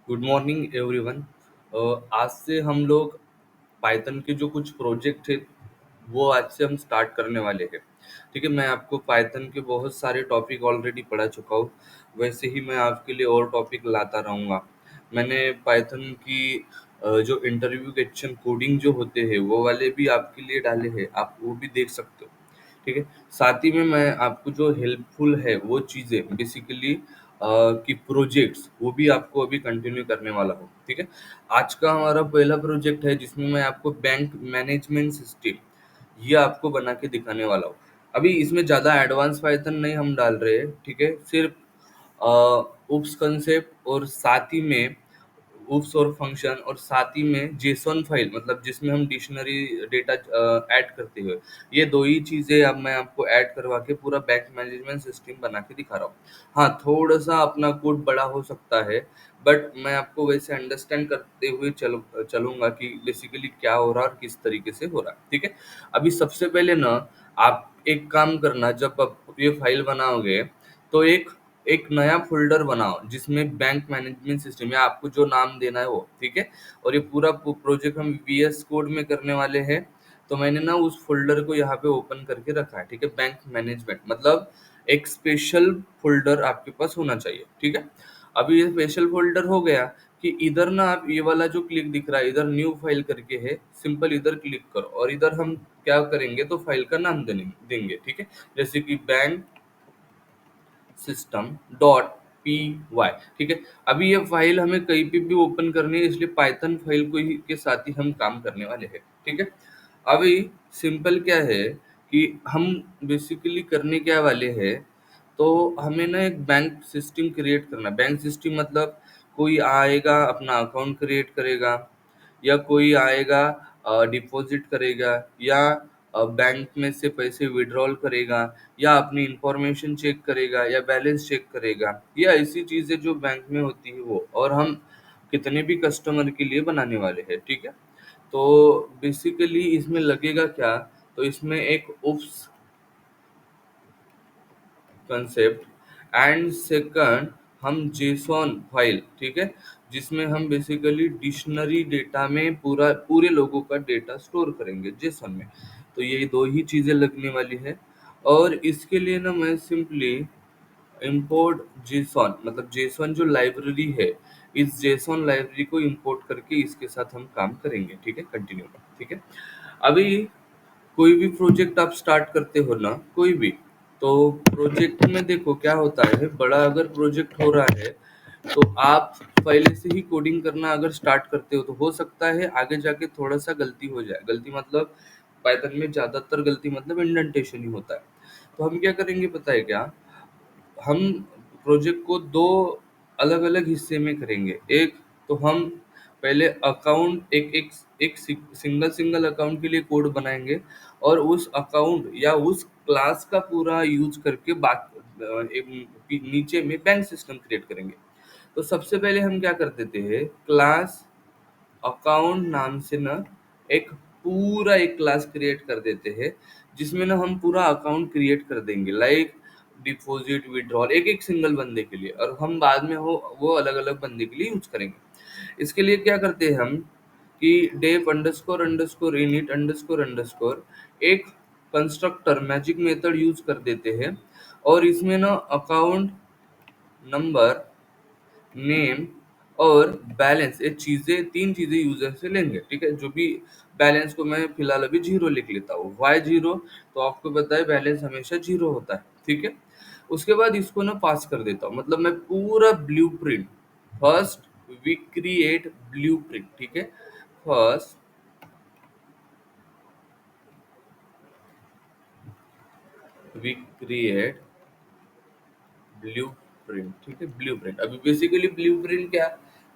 Good morning everyone. आज से हम लोग पाइथन के जो कुछ प्रोजेक्ट है वो आज से हम स्टार्ट करने वाले हैं। ठीक है, मैं आपको पाइथन के बहुत सारे टॉपिक ऑलरेडी पढ़ा चुका हूँ। वैसे ही मैं आपके लिए और टॉपिक लाता रहूँगा। मैंने पाइथन की जो इंटरव्यू क्वेश्चन कोडिंग जो होते हैं वो वाले भी आपके लिए डाले हैं, आप वो भी देख सकते हो। ठीक है, साथ ही में मैं आपको जो हेल्पफुल है वो चीज़ें बेसिकली कि प्रोजेक्ट्स वो भी आपको अभी कंटिन्यू करने वाला हूँ। ठीक है, आज का हमारा पहला प्रोजेक्ट है जिसमें मैं आपको बैंक मैनेजमेंट सिस्टम ये आपको बना के दिखाने वाला हूँ। अभी इसमें ज़्यादा एडवांस पाइथन नहीं हम डाल रहे हैं। ठीक है, सिर्फ उप्स कंसेप्ट और साथ ही में उफ्स और फंक्शन और साथ ही में जेसॉन फाइल मतलब जिसमें हम डिक्शनरी डेटा ऐड करते हुए ये दो ही चीज़ें अब मैं आपको ऐड करवा के पूरा बैंक मैनेजमेंट सिस्टम बना के दिखा रहा हूँ। हाँ, थोड़ा सा अपना कोड बड़ा हो सकता है, बट मैं आपको वैसे अंडरस्टैंड करते हुए चलूंगा कि बेसिकली क्या हो रहा है और किस तरीके से हो रहा है। ठीक है, अभी सबसे पहले ना आप एक काम करना, जब आप ये फाइल बनाओगे तो एक एक नया फ़ोल्डर बनाओ जिसमें बैंक मैनेजमेंट सिस्टम या आपको जो नाम देना है वो, ठीक है? और ये पूरा प्रोजेक्ट हम वीएस कोड में करने वाले हैं, तो मैंने ना उस फ़ोल्डर को यहाँ पे ओपन करके रखा है, ठीक है? बैंक मैनेजमेंट मतलब एक स्पेशल फ़ोल्डर आपके पास होना चाहिए, ठीक है? अभी ये स्पेशल फ़ोल्डर हो गया कि इधर ना आप ये वाला जो क्लिक दिख रहा है, इधर न्यू फाइल करके है, सिंपल इधर क्लिक करो और इधर हम क्या करेंगे तो फाइल का नाम देंगे, ठीक है? जैसे कि bank system dot P Y. ठीक है, अभी ये फाइल हमें कहीं पे भी ओपन करनी है, इसलिए पाइथन फाइल को ही के साथ ही हम काम करने वाले हैं। ठीक है, अभी सिंपल क्या है कि हम बेसिकली करने क्या वाले हैं, तो हमें ना एक बैंक सिस्टम क्रिएट करना है। बैंक सिस्टम मतलब कोई आएगा अपना अकाउंट क्रिएट करेगा, या कोई आएगा डिपॉजिट करेगा, या बैंक में से पैसे विड्रॉल करेगा, या अपनी इंफॉर्मेशन चेक करेगा, या बैलेंस चेक करेगा, या ऐसी चीज़ें जो बैंक में होती है वो, और हम कितने भी कस्टमर के लिए बनाने वाले हैं। ठीक है, तो बेसिकली इसमें लगेगा क्या, तो इसमें एक उफ्स कंसेप्ट एंड सेकंड हम जेसॉन फाइल, ठीक है, जिसमें हम बेसिकली डिक्शनरी डेटा में पूरे लोगों का डेटा स्टोर करेंगे जेसॉन में। तो ये दो ही चीज़ें लगने वाली है, और इसके लिए ना मैं सिंपली इंपोर्ट जेसॉन मतलब जेसॉन जो लाइब्रेरी है, इस जेसॉन लाइब्रेरी को इंपोर्ट करके इसके साथ हम काम करेंगे। ठीक है, कंटिन्यू। ठीक है, अभी कोई भी प्रोजेक्ट आप स्टार्ट करते हो ना, कोई भी, तो प्रोजेक्ट में देखो क्या होता है, बड़ा अगर प्रोजेक्ट हो रहा है तो आप पहले से ही कोडिंग करना अगर स्टार्ट करते हो तो हो सकता है आगे जाके थोड़ा सा गलती हो जाए। गलती मतलब पाइथन में ज्यादातर गलती मतलब इंडेंटेशन ही होता है। तो हम क्या करेंगे पता है क्या, हम प्रोजेक्ट को दो अलग अलग हिस्से में करेंगे। एक तो हम पहले अकाउंट एक सिंगल सिंगल अकाउंट के लिए कोड बनाएंगे, और उस अकाउंट या उस क्लास का पूरा यूज करके नीचे में बैंक सिस्टम क्रिएट करेंगे। तो सबसे पहले हम क्या कर देते हैं, क्लास अकाउंट नाम से ना एक पूरा एक क्लास क्रिएट कर देते हैं, जिसमें ना हम पूरा अकाउंट क्रिएट कर देंगे, लाइक डिपॉजिट विड्रॉल एक एक सिंगल बंदे के लिए, और हम बाद में हो वो अलग अलग बंदे के लिए यूज करेंगे। इसके लिए क्या करते हैं हम कि def underscore underscore init underscore underscore एक कंस्ट्रक्टर मैजिक मेथड यूज कर देते हैं, और इसमें ना अकाउंट नंबर नेम और बैलेंस ये चीज़ें तीन चीज़ें यूज़र से लेंगे। ठीक है, जो भी बैलेंस को मैं फिलहाल अभी जीरो लिख लेता हूँ, वाई जीरो, तो आपको पता है बैलेंस हमेशा जीरो होता है। ठीक है, उसके बाद इसको ना पास कर देता हूँ, मतलब मैं पूरा blueprint, first we create blueprint. ठीक है, फर्स्ट वी क्रिएट ब्लूप्रिंट। ठीक है, ब्लूप्रिंट अभी बेसिकली ब्लूप्रिंट क्या,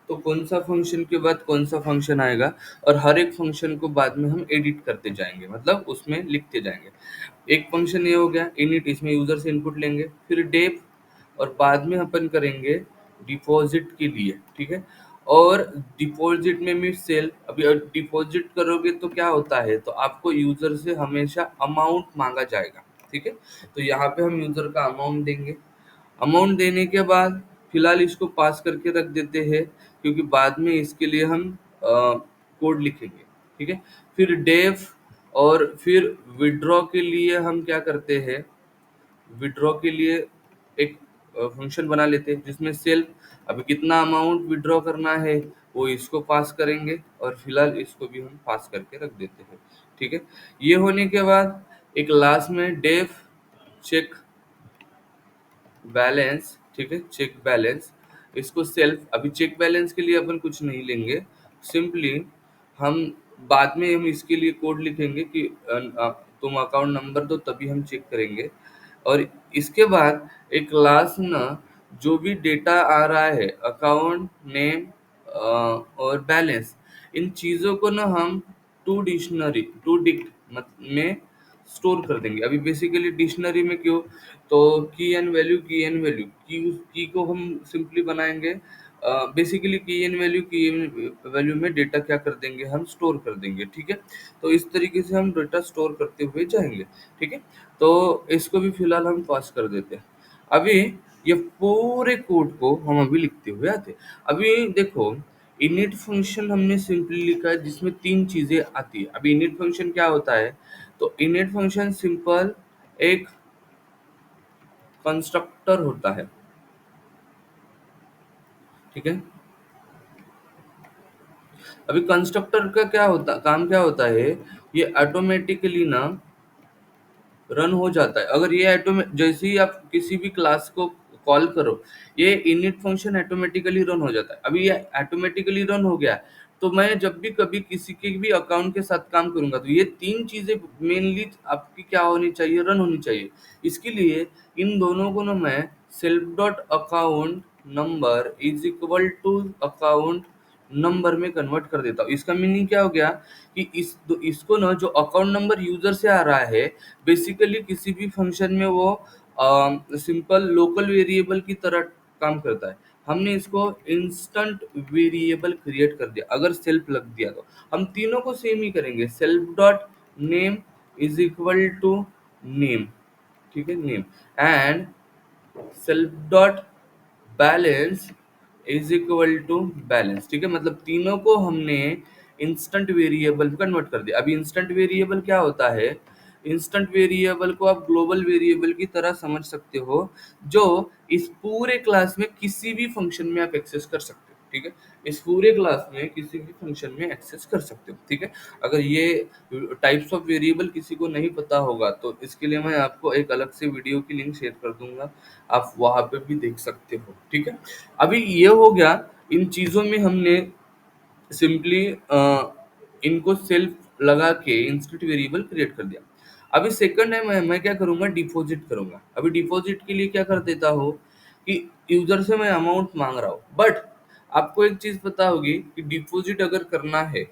तो कौन सा फंक्शन के बाद कौन सा फंक्शन आएगा, और हर एक फंक्शन को बाद में हम एडिट करते जाएंगे, मतलब उसमें लिखते जाएंगे। एक फंक्शन ये हो गया इनिट, इसमें यूजर से इनपुट लेंगे, फिर डेप, और बाद में अपन करेंगे डिपॉजिट के लिए। ठीक है, और डिपॉजिट में भी सेल, अभी डिपॉजिट करोगे तो क्या होता है, तो आपको यूजर से हमेशा अमाउंट मांगा जाएगा। ठीक है, तो यहाँ पे हम यूजर का अमाउंट देंगे। अमाउंट देने के बाद फिलहाल इसको पास करके रख देते हैं, क्योंकि बाद में इसके लिए हम कोड लिखेंगे। ठीक है, फिर डेफ और फिर विड्रॉ के लिए हम क्या करते हैं, विड्रॉ के लिए एक फंक्शन बना लेते हैं जिसमें सेल्फ अभी कितना अमाउंट विड्रॉ करना है वो इसको पास करेंगे, और फिलहाल इसको भी हम पास करके रख देते हैं। ठीक है, ये होने के बाद एक लास्ट में डेफ चेक बैलेंस, ठीक है, चेक बैलेंस, इसको सेल्फ अभी चेक बैलेंस के लिए अपन कुछ नहीं लेंगे, सिंपली हम बाद में हम इसके लिए कोड लिखेंगे कि तुम अकाउंट नंबर दो तभी हम चेक करेंगे। और इसके बाद एक क्लास ना जो भी डेटा आ रहा है अकाउंट नेम और बैलेंस, इन चीज़ों को ना हम टू डिक्ट में स्टोर कर देंगे। अभी बेसिकली डिक्शनरी में क्यों, तो की एन वैल्यू की को हम सिंपली बनाएंगे, बेसिकली की एन वैल्यू में डेटा क्या कर देंगे, हम स्टोर कर देंगे। ठीक है, तो इस तरीके से हम डेटा स्टोर करते हुए जाएंगे। ठीक है, तो इसको भी फिलहाल हम पास कर देते हैं। अभी ये पूरे कोड को हम अभी लिखते हुए आते हैं। अभी देखो, इनिट फंक्शन हमने सिंपली लिखा है जिसमें 3 चीज़ें आती है। अभी इनिट फंक्शन क्या होता है, तो इनिट फंक्शन सिंपल एक कंस्ट्रक्टर होता है। ठीक है, अभी कंस्ट्रक्टर का क्या होता काम क्या होता है, ये ऑटोमेटिकली ना रन हो जाता है। अगर ये ऑटोमे जैसे ही आप किसी भी क्लास को कॉल करो, ये इनिट फंक्शन ऑटोमेटिकली रन हो जाता है। अभी ये ऑटोमेटिकली रन हो गया, तो मैं जब भी कभी किसी के भी अकाउंट के साथ काम करूंगा तो ये 3 चीजें मेनली आपकी क्या होनी चाहिए, रन होनी चाहिए। इसके लिए इन दोनों को ना मैं self dot account number is equal to account number में कन्वर्ट कर देता हूँ। इसका मीनिंग क्या हो गया कि इसको ना जो अकाउंट नंबर यूजर से आ रहा है, बेसिकली किसी भी फंक्शन में वो सिंपल लोकल वेरिएबल की तरह काम करता है। हमने इसको इंस्टेंट वेरिएबल क्रिएट कर दिया, अगर सेल्फ लग दिया तो हम तीनों को सेम ही करेंगे। Self dot name is equal to name, ठीक है, name, and self dot balance is equal to balance. ठीक है, मतलब तीनों को हमने इंस्टेंट वेरिएबल में कन्वर्ट कर दिया। अभी इंस्टेंट वेरिएबल क्या होता है, इंस्टेंट वेरिएबल को आप ग्लोबल वेरिएबल की तरह समझ सकते हो, जो इस पूरे क्लास में किसी भी फंक्शन में आप एक्सेस कर सकते हो। ठीक है, इस पूरे क्लास में किसी भी फंक्शन में एक्सेस कर सकते हो। ठीक है, अगर ये टाइप्स ऑफ वेरिएबल किसी को नहीं पता होगा तो इसके लिए मैं आपको एक अलग से वीडियो की लिंक शेयर कर दूंगा, आप वहां पे भी देख सकते हो। ठीक है, अभी ये हो गया, इन चीजों में हमने सिंपली इनको सेल्फ लगा के इंस्टेंट वेरिएबल क्रिएट कर दिया। अभी सेकंड है, मैं क्या करूंगा, डिपॉजिट करूंगा। अभी डिपॉजिट के लिए क्या कर देता हो कि यूजर से मैं अमाउंट मांग रहा हूँ, बट आपको एक चीज पता होगी कि डिपॉजिट अगर करना है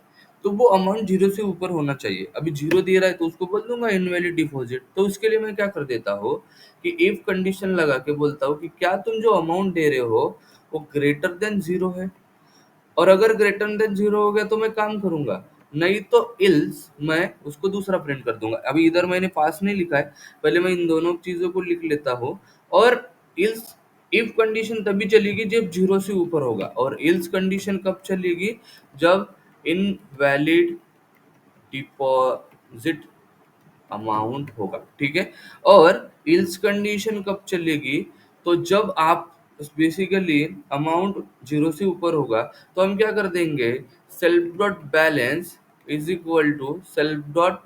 तो वो अमाउंट 0 से ऊपर होना चाहिए। अभी 0 दे रहा है तो उसको बोल दूंगा इनवैलिड डिपॉजिट। तो उसके लिए मैं क्या कर देता हूँ कि इफ कंडीशन लगा के बोलता हूँ कि क्या तुम जो अमाउंट दे रहे हो वो ग्रेटर देन 0 है, और अगर ग्रेटर देन 0 हो गया तो मैं काम करूंगा, नहीं तो इल्स मैं उसको दूसरा प्रिंट कर दूंगा। अभी इधर मैंने पास नहीं लिखा है, पहले मैं इन दोनों चीजों को लिख लेता हूँ। और इल्स इफ कंडीशन तभी चलेगी जब 0 से ऊपर होगा, और इल्स कंडीशन कब चलेगी, जब इनवैलिड डिपॉजिट अमाउंट होगा। ठीक है, और इल्स कंडीशन कब चलेगी, तो जब आप बेसिकली अमाउंट 0 से ऊपर होगा, तो हम क्या कर देंगे, self dot balance is equal to self dot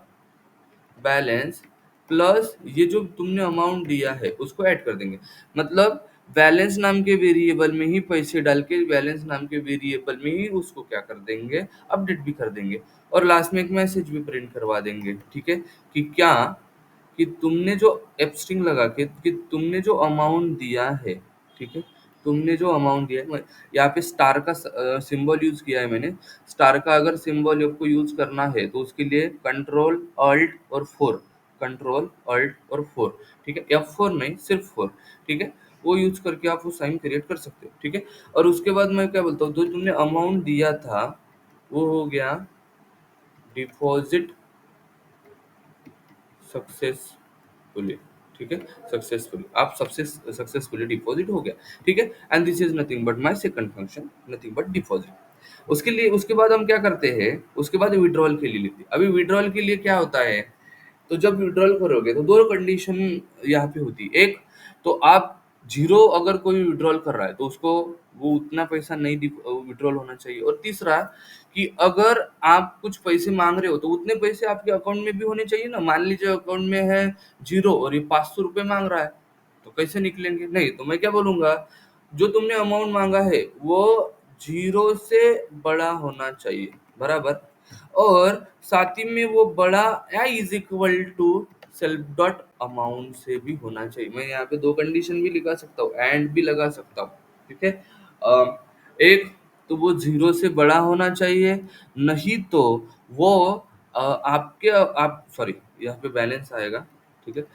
balance plus ये जो तुमने अमाउंट दिया है उसको ऐड कर देंगे। मतलब बैलेंस नाम के वेरिएबल में ही पैसे डाल के बैलेंस नाम के वेरिएबल में ही उसको क्या कर देंगे, अपडेट भी कर देंगे, और लास्ट में एक मैसेज भी प्रिंट करवा देंगे। ठीक है, कि क्या, कि तुमने जो एप्स्ट्रिंग लगा के कि तुमने जो अमाउंट दिया है, ठीक है, तुमने जो अमाउंट दिया है, यहाँ पे स्टार का सिंबल यूज किया है मैंने। स्टार का अगर सिंबल आपको यूज करना है तो उसके लिए कंट्रोल अल्ट और 4, कंट्रोल अल्ट और 4, ठीक है, F4 नहीं, सिर्फ 4। ठीक है, वो यूज करके आप वो साइन क्रिएट कर सकते हो। ठीक है, और उसके बाद मैं क्या बोलता हूँ, जो तुमने अमाउंट दिया था वो हो गया डिपॉजिट सक्सेसफुली। ठीक है, सक्सेसफुली आप सक्सेसफुली डिपॉजिट हो गया, ठीक है। And this is nothing but my second function, nothing but deposit. उसके लिए उसके बाद हम क्या करते हैं, उसके बाद विड्रॉल के लिए लिखते हैं। अभी विड्रॉल के लिए क्या होता है, तो जब विड्रॉल करोगे तो दो कंडीशन यहाँ पे होती है। एक, तो आप जीरो अगर कोई विड्रॉल कर रहा है तो उसको वो उतना पैसा नहीं विड्रॉल होना चाहिए। और तीसरा, कि अगर आप कुछ पैसे मांग रहे हो तो उतने पैसे आपके अकाउंट में भी होने चाहिए ना। मान लीजिए अकाउंट में है जीरो और ये 500 रुपये मांग रहा है, तो कैसे निकलेंगे? नहीं, तो मैं क्या बोलूंगा, जो तुमने अमाउंट मांगा है वो जीरो से बड़ा होना चाहिए, बराबर। और साथ ही में वो बड़ा या is equal to self dot amount से भी होना चाहिए। मैं यहाँ पे दो कंडीशन भी लगा सकता हूँ, एंड भी लगा सकता हूँ, ठीक है। एक, तो वो जीरो से बड़ा होना चाहिए, नहीं तो वो आपके आप सॉरी, यहाँ पे बैलेंस आएगा, ठीक है।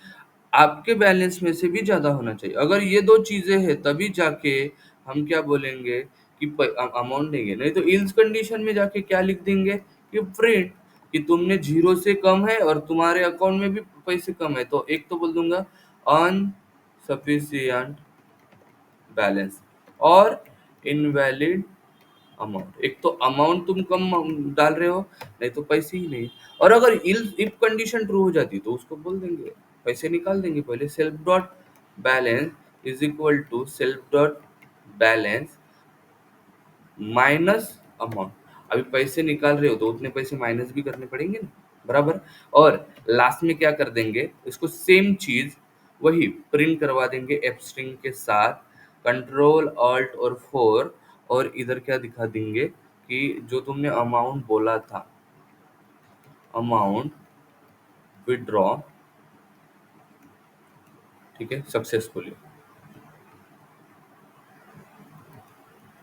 आपके बैलेंस में से भी ज्यादा होना चाहिए। अगर ये दो चीजें हैं तभी जाके हम क्या बोलेंगे कि अमाउंट देंगे। नहीं तो इल्स कंडीशन में जाके क्या लिख देंगे कि प्रिंट, कि तुमने जीरो से कम है और तुम्हारे अकाउंट में भी पैसे कम है, तो एक तो बोल दूंगा अनसफिशियंट बैलेंस और इनवैलिड अमाउंट। एक तो अमाउंट तुम कम डाल रहे हो, नहीं तो पैसे ही नहीं। और अगर इफ कंडीशन ट्रू हो जाती तो उसको बोल देंगे, पैसे निकाल देंगे पहले, self dot balance is equal to self dot balance minus amount. अभी पैसे निकाल रहे हो तो उतने पैसे माइनस भी करने पड़ेंगे ना, बराबर। और लास्ट में क्या कर देंगे, इसको सेम चीज वही प्रिंट करवा देंगे एफ स्ट्रिंग के साथ, कंट्रोल ऑल्ट और 4। और इधर क्या दिखा देंगे कि जो तुमने अमाउंट बोला था, अमाउंट विड्रॉ, ठीक है, सक्सेसफुली,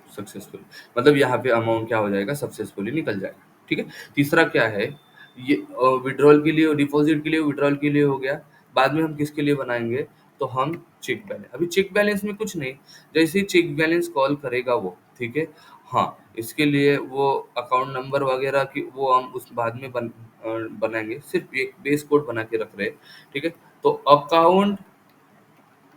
सक्सेसफुल मतलब यहाँ पे अमाउंट क्या हो जाएगा, सक्सेसफुली निकल जाएगा, ठीक है। तीसरा क्या है, ये विड्रॉल के लिए, डिपॉजिट के लिए, विड्रॉल के लिए हो गया। बाद में हम किसके लिए बनाएंगे, तो हम चेक बैलेंस। अभी चेक बैलेंस में कुछ नहीं, जैसे ही चेक बैलेंस कॉल करेगा वो, ठीक है। हाँ, इसके लिए वो अकाउंट नंबर वगैरह की वो हम उस बाद में बनाएंगे, सिर्फ एक बेस कोड बना के रख रहे हैं, ठीक है। तो अकाउंट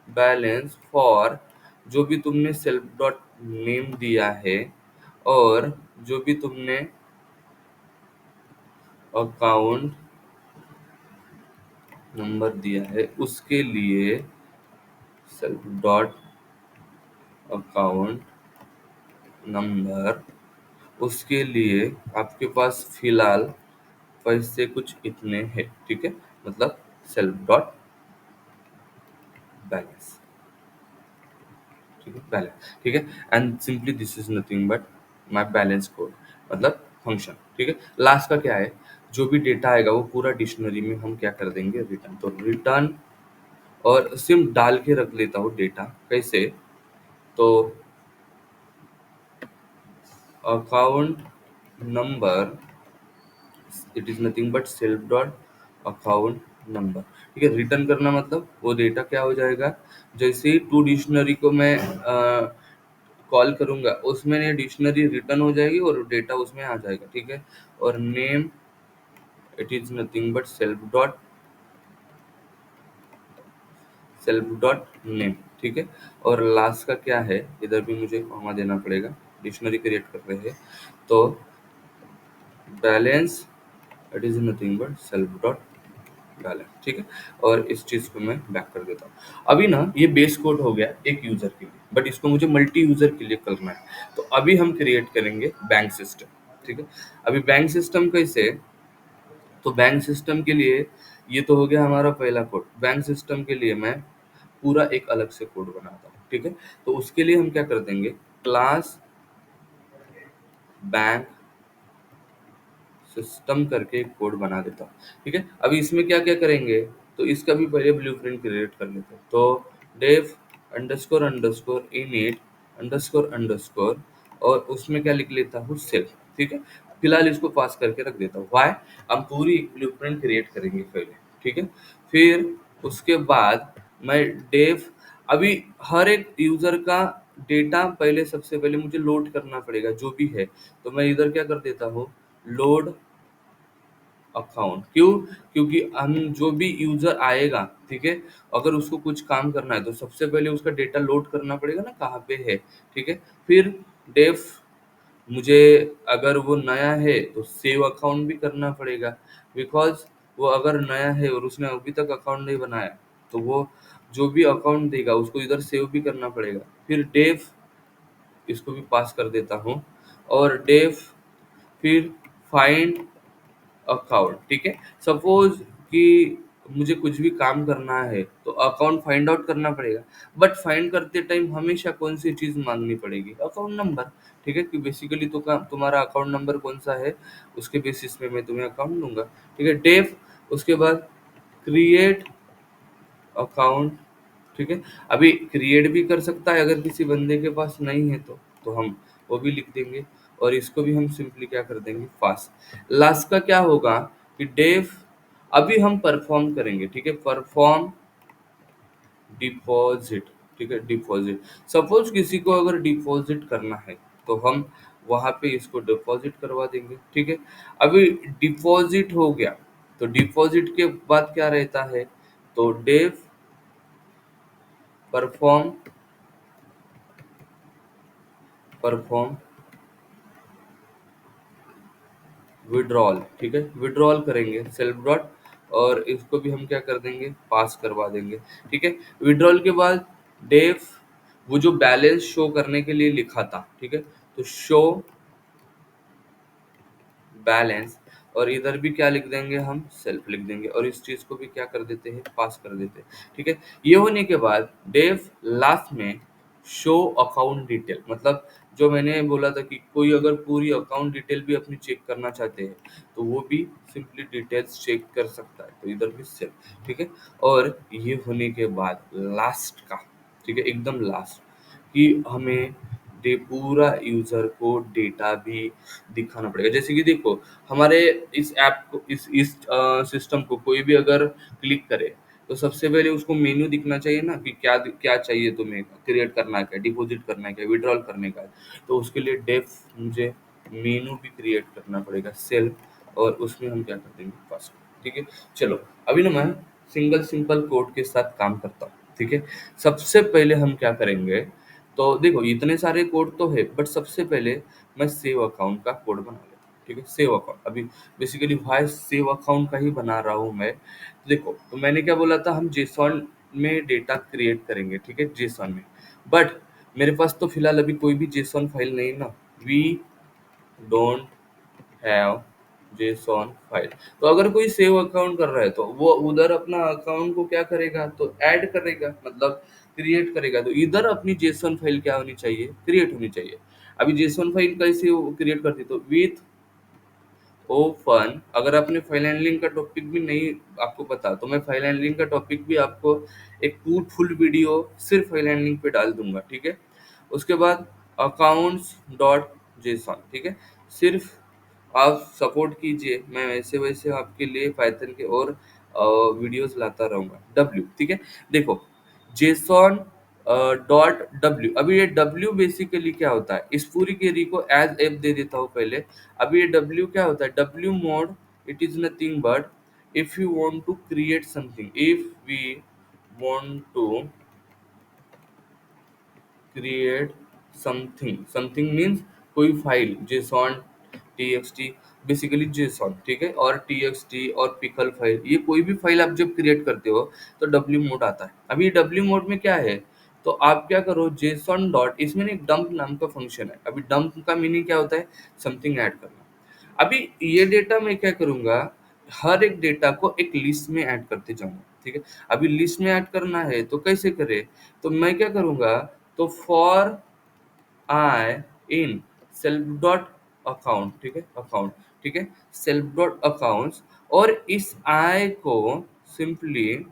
बैलेंस फॉर जो भी तुमने सेल्फ डॉट नेम दिया है और जो भी तुमने अकाउंट नंबर दिया है उसके लिए सेल्फ डॉट अकाउंट नंबर, उसके लिए आपके पास फिलहाल पैसे कुछ इतने हैं, ठीक है। मतलब सेल्फ डॉट बैलेंस, ठीक है, बैलेंस, ठीक है। And simply this is nothing but my balance code, मतलब फंक्शन, ठीक है। लास्ट का क्या है, जो भी डेटा आएगा वो पूरा डिक्शनरी में हम क्या कर देंगे, रिटर्न। तो रिटर्न, और सिर्फ डाल के रख लेता हूँ डेटा, कैसे, तो account number it is nothing but self dot account number, ठीक है। रिटर्न करना मतलब वो डेटा क्या हो जाएगा, जैसे ही टू डिक्शनरी को मैं कॉल करूंगा उसमें ये डिक्शनरी रिटर्न हो जाएगी और डेटा उसमें आ जाएगा, ठीक है। और name it is nothing but self dot name, ठीक है। और लास्ट का क्या है, इधर भी मुझे कॉमा देना पड़ेगा, डिक्शनरी क्रिएट कर रहे हैं तो balance it is nothing but self dot balance, ठीक है। और इस चीज को मैं बैक कर देता हूँ। अभी ना ये बेस कोड हो गया एक यूजर के लिए, बट इसको मुझे मल्टी यूजर के लिए करना है। तो अभी हम क्रिएट करेंगे बैंक सिस्टम, ठीक है। अभी बैंक सिस्टम कैसे, तो बैंक सिस्टम के लिए ये तो हो गया हमारा पहला कोड। बैंक सिस्टम के लिए मैं पूरा एक अलग से कोड बनाता हूँ, ठीक है। तो उसके लिए हम क्या कर देंगे, क्लास बैंक सिस्टम करके एक कोड बना देता हूँ, ठीक है। अभी इसमें क्या क्या करेंगे, तो इसका भी पहले ब्लूप्रिंट क्रिएट कर लेते हैं। तो def underscore underscore init underscore underscore, और उसमें क्या लिख लेता हूँ, सेल्फ, ठीक है। फिलहाल इसको पास करके रख देता हूँ। वाई, हम पूरी एक ब्लूप्रिंट क्रिएट करेंगे पहले, ठीक है। फिर उसके बाद मैं डेफ, अभी हर एक यूजर का डेटा पहले सबसे पहले मुझे लोड करना पड़ेगा जो भी है। तो मैं इधर क्या कर देता हूँ, लोड अकाउंट क्यों? क्योंकि हम जो भी यूजर आएगा, ठीक है, अगर उसको कुछ काम करना है तो सबसे पहले उसका डेटा लोड करना पड़ेगा ना, कहाँ पे है, ठीक है। फिर डेफ, मुझे अगर वो नया है तो सेव अकाउंट भी करना पड़ेगा, बिकॉज वो अगर नया है और उसने अभी तक अकाउंट नहीं बनाया तो वो जो भी अकाउंट देगा उसको इधर सेव भी करना पड़ेगा। फिर डेफ, इसको भी पास कर देता हूँ, और डेफ फिर फाइंड अकाउंट, ठीक है। सपोज कि मुझे कुछ भी काम करना है तो अकाउंट फाइंड आउट करना पड़ेगा, बट फाइंड करते टाइम हमेशा कौन सी चीज मांगनी पड़ेगी? अकाउंट नंबर, ठीक है, कि बेसिकली तो तुम्हारा अकाउंट नंबर कौन सा है, उसके बेसिस पे मैं तुम्हें अकाउंट दूंगा, ठीक है। डेफ, उसके बाद क्रिएट अकाउंट, ठीक है। अभी क्रिएट भी कर सकता है अगर किसी बंदे के पास नहीं है तो हम वो भी लिख देंगे, और इसको भी हम सिंपली क्या कर देंगे, पास। लास्ट का क्या होगा कि डेफ, अभी हम परफॉर्म करेंगे, ठीक है, परफॉर्म डिपॉजिट, ठीक है, डिपॉजिट। सपोज किसी को अगर डिपॉजिट करना है तो हम वहां पे इसको डिपॉजिट करवा देंगे, ठीक है। अभी डिपॉजिट हो गया तो डिपॉजिट के बाद क्या रहता है, तो डेफ परफॉर्म, परफॉर्म विड्रॉल, ठीक है, विड्रॉल करेंगे सेल्फ डॉट, और इसको भी हम क्या कर देंगे, पास करवा देंगे, ठीक है। विड्रॉल के बाद डेफ, वो जो बैलेंस शो करने के लिए लिखा था, ठीक है, तो शो बैलेंस, और इधर भी क्या लिख देंगे, हम सेल्फ लिख देंगे, और इस चीज को भी क्या कर देते हैं, पास कर देते हैं, ठीक है। ये होने के बाद डेफ लास्ट में शो अकाउंट डिटेल, मतलब जो मैंने बोला था कि कोई अगर पूरी अकाउंट डिटेल भी अपनी चेक करना चाहते हैं तो वो भी सिंपली डिटेल्स चेक कर सकता है, तो इधर भी सेल्फ, ठीक है। और ये होने के बाद लास्ट का, ठीक है, एकदम लास्ट, कि हमें पूरा यूजर को डेटा भी दिखाना पड़ेगा। जैसे कि देखो, हमारे इस ऐप को, इस सिस्टम को कोई भी अगर क्लिक करे तो सबसे पहले उसको मेन्यू दिखना चाहिए ना, कि क्या क्या चाहिए तुम्हें, क्रिएट करना है क्या, डिपॉजिट करना है क्या, विड्रॉल करने का है। तो उसके लिए डेफ मुझे मेन्यू भी क्रिएट करना पड़ेगा, सेल्फ, और उसमें हम क्या कर देंगे, पासवर्ड, ठीक है। चलो, अभी ना मैं सिंगल सिंपल कोड के साथ काम करता हूँ, ठीक है। सबसे पहले हम क्या करेंगे, तो देखो इतने सारे कोड तो है, बट सबसे पहले मैं सेव अकाउंट का कोड बना लेता हूँ, ठीक है। सेव अकाउंट, अभी बेसिकली वाई सेव अकाउंट का ही बना रहा हूँ मैं। देखो, तो मैंने क्या बोला था, हम जेसॉन में डेटा क्रिएट करेंगे, ठीक है, जेसॉन में। बट मेरे पास तो फिलहाल अभी कोई भी जेसॉन फाइल नहीं ना, we don't have JSON file. तो अगर कोई सेव अकाउंट कर रहा है तो वो उधर अपना अकाउंट को क्या करेगा, तो ऐड करेगा, मतलब क्रिएट करेगा। तो इधर अपनी जेसॉन फाइल क्या होनी चाहिए, क्रिएट होनी चाहिए। अभी जेसॉन फाइल कैसे क्रिएट करती, तो विथ ओपन, अगर आपने फाइल हैंडलिंग का टॉपिक भी नहीं आपको पता तो मैं फाइल हैंडलिंग का टॉपिक भी आपको एक फुल वीडियो सिर्फ फाइल हैंडलिंग पे डाल दूंगा, ठीक है। उसके बाद अकाउंट्स डॉट जेसॉन, ठीक है, सिर्फ आप सपोर्ट कीजिए, मैं वैसे वैसे आपके लिए पाइथन के और वीडियोस लाता रहूंगा। डब्ल्यू, ठीक है, देखो जेसॉन डॉट डब्ल्यू, अभी ये डब्ल्यू बेसिकली क्या होता है, इस पूरी क्वेरी को एज एफ दे देता हूँ पहले। अभी ये डब्ल्यू क्या होता है, W mode, it is nothing but if you want to create something, if we want to create something, something means कोई file, JSON, TXT, basically JSON, ठीक है, और टीएक्सटी और पिकल फाइल, ये कोई भी फाइल आप जब क्रिएट करते हो तो डब्ल्यू मोड आता है। अभी डब्ल्यू मोड में क्या है, तो आप क्या करो, जेसॉन डॉट, इसमें एक डंप नाम का फंक्शन है। अभी डंप का मीनिंग क्या होता है, समथिंग ऐड करना। अभी ये डेटा मैं क्या करूंगा, हर एक डेटा को एक लिस्ट में ऐड करते जाऊंगा, ठीक है। अभी लिस्ट में ऐड करना है तो कैसे करे, तो मैं क्या करूंगा, तो for I in self dot account, ठीक है, अकाउंट, ठीक है, सेल्फ डॉट अकाउंट्स, और इस आई को simply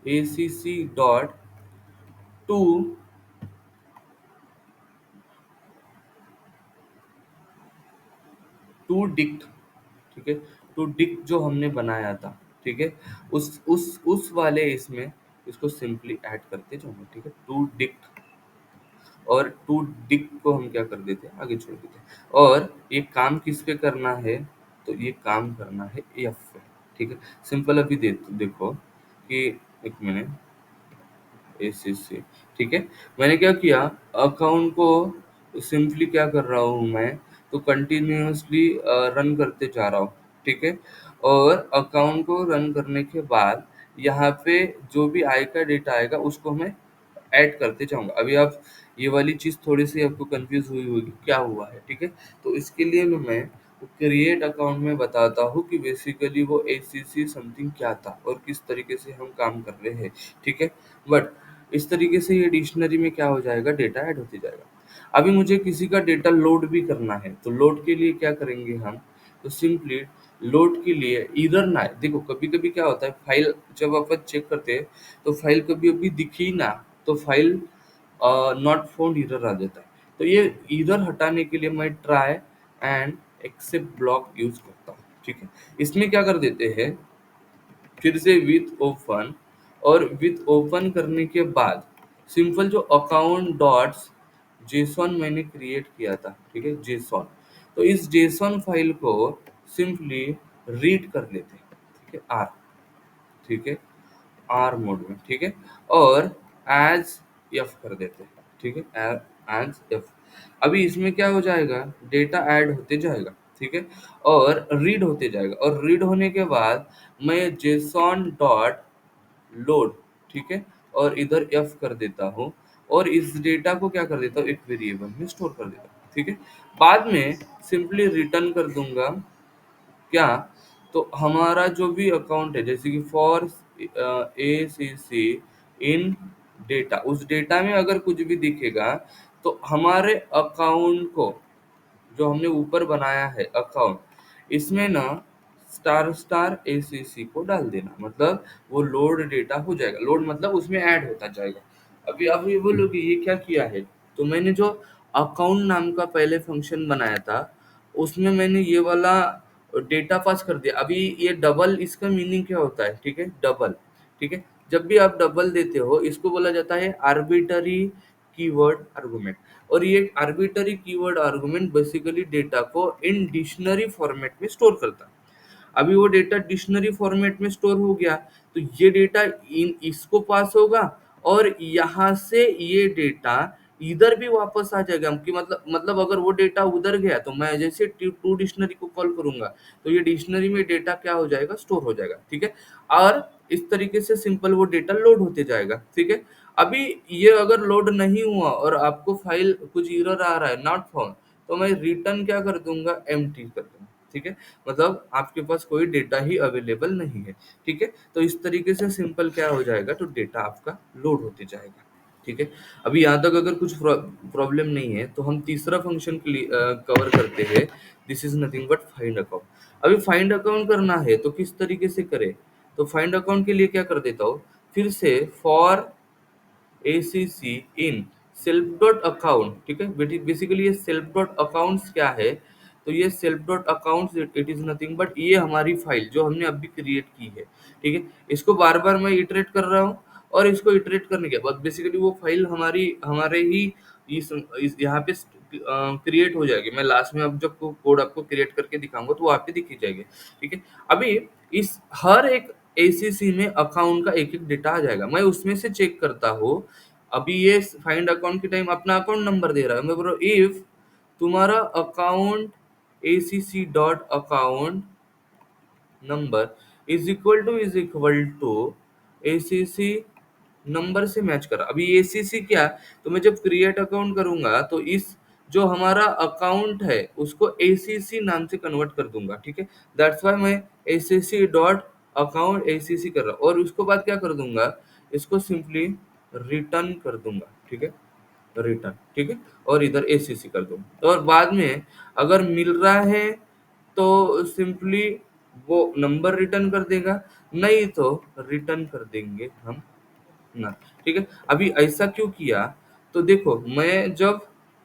acc dot to to dict, ठीक है, टू डिक्ट जो हमने बनाया था, ठीक है, उस वाले इसमें इसको सिंपली ऐड करते जाओगे, ठीक है, टू डिक्ट, और टू डिक को हम क्या कर देते हैं, आगे छोड़ देते हैं। और ये काम किस पे करना है, तो ये काम करना है एफ पे, ठीक है। सिंपल अभी देखो कि एक मिनट, एसीसी, ठीक है। मैंने क्या किया, अकाउंट को सिंपली क्या कर रहा हूँ मैं, तो कंटिन्यूअसली रन करते जा रहा हूँ, ठीक है। और अकाउंट को रन करने के बाद यहाँ पे जो भी आय का डेटा आएगा उसको मैं ऐड करते जाऊंगा। अभी आप ये वाली चीज थोड़ी सी आपको कंफ्यूज हुई होगी क्या हुआ है, ठीक है। तो इसके लिए मैं क्रिएट अकाउंट में बताता हूँ कि बेसिकली वो एसीसी समथिंग क्या था और किस तरीके से हम काम कर रहे हैं, ठीक है। बट इस तरीके से ये डिक्शनरी में क्या हो जाएगा, डेटा ऐड होते जाएगा। अभी मुझे किसी का डेटा लोड भी करना है, तो लोड के लिए क्या करेंगे हम, तो सिंपली लोड के लिए इधर ना है। देखो कभी कभी क्या होता है, फाइल जब अपन चेक करते हैं तो फाइल कभी कभी दिखी ना, तो फाइल नॉट फाउंड एरर आ जाता है। तो ये एरर हटाने के लिए मैं try and except block use करता हूँ, ठीक है। इसमें क्या कर देते हैं, फिर से विथ ओपन, और विथ ओपन करने के बाद सिंपल जो अकाउंट डॉट्स जेसॉन मैंने क्रिएट किया था, ठीक है, जेसॉन। तो इस जेसॉन फाइल को सिंपली रीड कर लेते हैं, ठीक है, आर, ठीक है, आर मोड में, ठीक है। और एज एफ कर देते हैं, ठीक है, एज एफ। अभी इसमें क्या हो जाएगा, डेटा ऐड होते जाएगा, ठीक है, और रीड होते जाएगा। और रीड होने के बाद मैं जेसॉन डॉट लोड, ठीक है, और इधर एफ कर देता हूँ, और इस डेटा को क्या कर देता हूँ, एक वेरिएबल में स्टोर कर देता हूँ, ठीक है। बाद में सिंपली रिटर्न कर दूंगा क्या, तो हमारा जो भी अकाउंट है, जैसे कि for A C C in data, उस डेटा में अगर कुछ भी दिखेगा तो हमारे अकाउंट को, जो हमने ऊपर बनाया है अकाउंट, इसमें ना स्टार स्टार एसीसी को डाल देना, मतलब वो लोड डेटा हो जाएगा। लोड मतलब उसमें ऐड होता जाएगा। अभी आप ये बोलोगे ये क्या किया है, तो मैंने जो अकाउंट नाम का पहले फंक्शन बनाया था उसमें मैंने ये वाला डेटा पास कर दिया। अभी ये डबल, इसका मीनिंग क्या होता है, ठीक है, डबल, ठीक है। जब भी आप डबल देते हो इसको बोला जाता है आर्बिटरी कीवर्ड आर्गुमेंट। और ये arbitrary keyword argument basically data को इन डिक्शनरी फॉर्मेट में स्टोर करता है। अभी वो डेटा डिक्शनरी फॉर्मेट में स्टोर हो गया, तो ये डेटा इन इसको पास होगा, और यहाँ से ये डेटा इधर भी वापस आ जाएगा। कि मतलब अगर वो डेटा उधर गया तो मैं जैसे टू डिक्शनरी को कॉल करूंगा तो ये डिक्शनरी में डेटा क्या हो जाएगा, स्टोर हो जाएगा, ठीक है। और इस तरीके से सिंपल वो डेटा लोड होते जाएगा, ठीक है। अभी ये अगर लोड नहीं हुआ और आपको फाइल कुछ एरर आ रहा है, नॉट फाउंड, तो मैं रिटर्न क्या कर दूंगा, एम्प्टी कर दूंगा, ठीक है। मतलब आपके पास कोई डेटा ही अवेलेबल नहीं है, ठीक है। तो इस तरीके से सिंपल क्या हो जाएगा, तो डेटा आपका लोड होते जाएगा, ठीक है। अभी यहाँ तक अगर कुछ प्रॉब्लम नहीं है तो हम तीसरा फंक्शन कवर करते हैं। This is nothing but find account. अभी फाइंड अकाउंट करना है तो किस तरीके से करें, तो फाइंड अकाउंट के लिए क्या कर देता हूँ, फिर से for ACC in self dot account, ठीक है। बेसिकली ये सेल्फ डॉट अकाउंट्स क्या है, तो ये self dot accounts it is nothing but ये हमारी फाइल जो हमने अभी क्रिएट की है, ठीक है। इसको बार बार मैं इटरेट कर रहा हूँ, और इसको इटरेट करने के बाद बेसिकली वो फाइल हमारी हमारे ही इस यहाँ पे क्रिएट हो जाएगी। मैं लास्ट में अब जब कोड आपको क्रिएट करके दिखाऊंगा तो वो आप पे दिखी जाएगी, ठीक है। अभी इस हर एक एसीसी में अकाउंट का एक एक डेटा आ जाएगा। मैं उसमें से चेक करता हूँ। अभी ये फाइंड अकाउंट के टाइम अपना अकाउंट नंबर दे रहा है, मैं बोल रहा हूँ इफ तुम्हारा account ACC dot account number is equal to ACC number से मैच करा। अभी एसीसी क्या, तो मैं जब क्रिएट अकाउंट करूंगा तो इस जो हमारा अकाउंट है उसको एसीसी नाम से कन्वर्ट कर दूंगा, ठीक है। दैट्स वाई मैं एसीसी डॉट अकाउंट एसीसी कर रहा हूँ, और उसको बाद क्या कर दूंगा, इसको सिंपली रिटर्न कर दूंगा, ठीक है, रिटर्न, ठीक है। और इधर एसीसी कर दूंगा, और बाद में अगर मिल रहा है तो सिंपली वो नंबर रिटर्न कर देगा, नहीं तो रिटर्न कर देंगे हम ना, ठीक है। अभी ऐसा क्यों किया, तो देखो मैं जब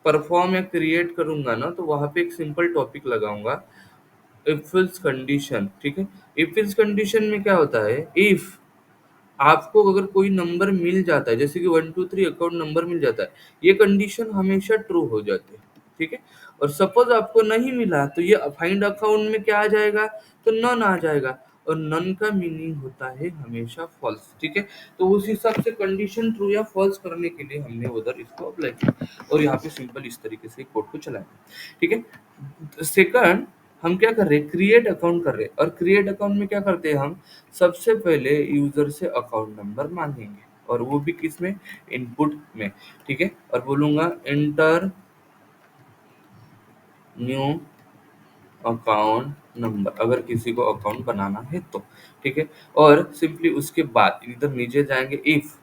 परफॉर्म या क्रिएट करूंगा ना तो वहां पे एक सिंपल टॉपिक लगाऊंगा, इफ एल्स कंडीशन, ठीक है। इफ एल्स कंडीशन में क्या होता है, इफ आपको अगर कोई नंबर मिल जाता है, जैसे कि 1 2 3 अकाउंट नंबर मिल जाता है, ये कंडीशन हमेशा ट्रू हो जाती है, ठीक है? और सपोज़ आपको नहीं मिला तो ये फाइंड अकाउंट में क्या आ जाएगा? तो नन आ जाएगा और नन का मीनिंग होता है हमेशा फॉल्स, ठीक है? तो उस हिसाब से कंडीशन ट्रू या फॉल्स करने के लिए हमने उधर इसको अप्लाई किया और यहाँ पे सिंपल इस तरीके से कोड को चलाया, ठीक है? सेकंड हम क्या कर रहे हैं? क्रिएट अकाउंट कर रहे हैं और क्रिएट अकाउंट में क्या करते हैं हम? सबसे पहले यूज़र से अकाउंट नंबर माँगेंगे और वो भी किसमें? इनपुट में, ठीक है? और बोलूँगा एंटर न्यू अकाउंट नंबर अगर किसी को अकाउंट बनाना है तो, ठीक है? और सिंपली उसके बाद इधर नीचे जाएँगे इफ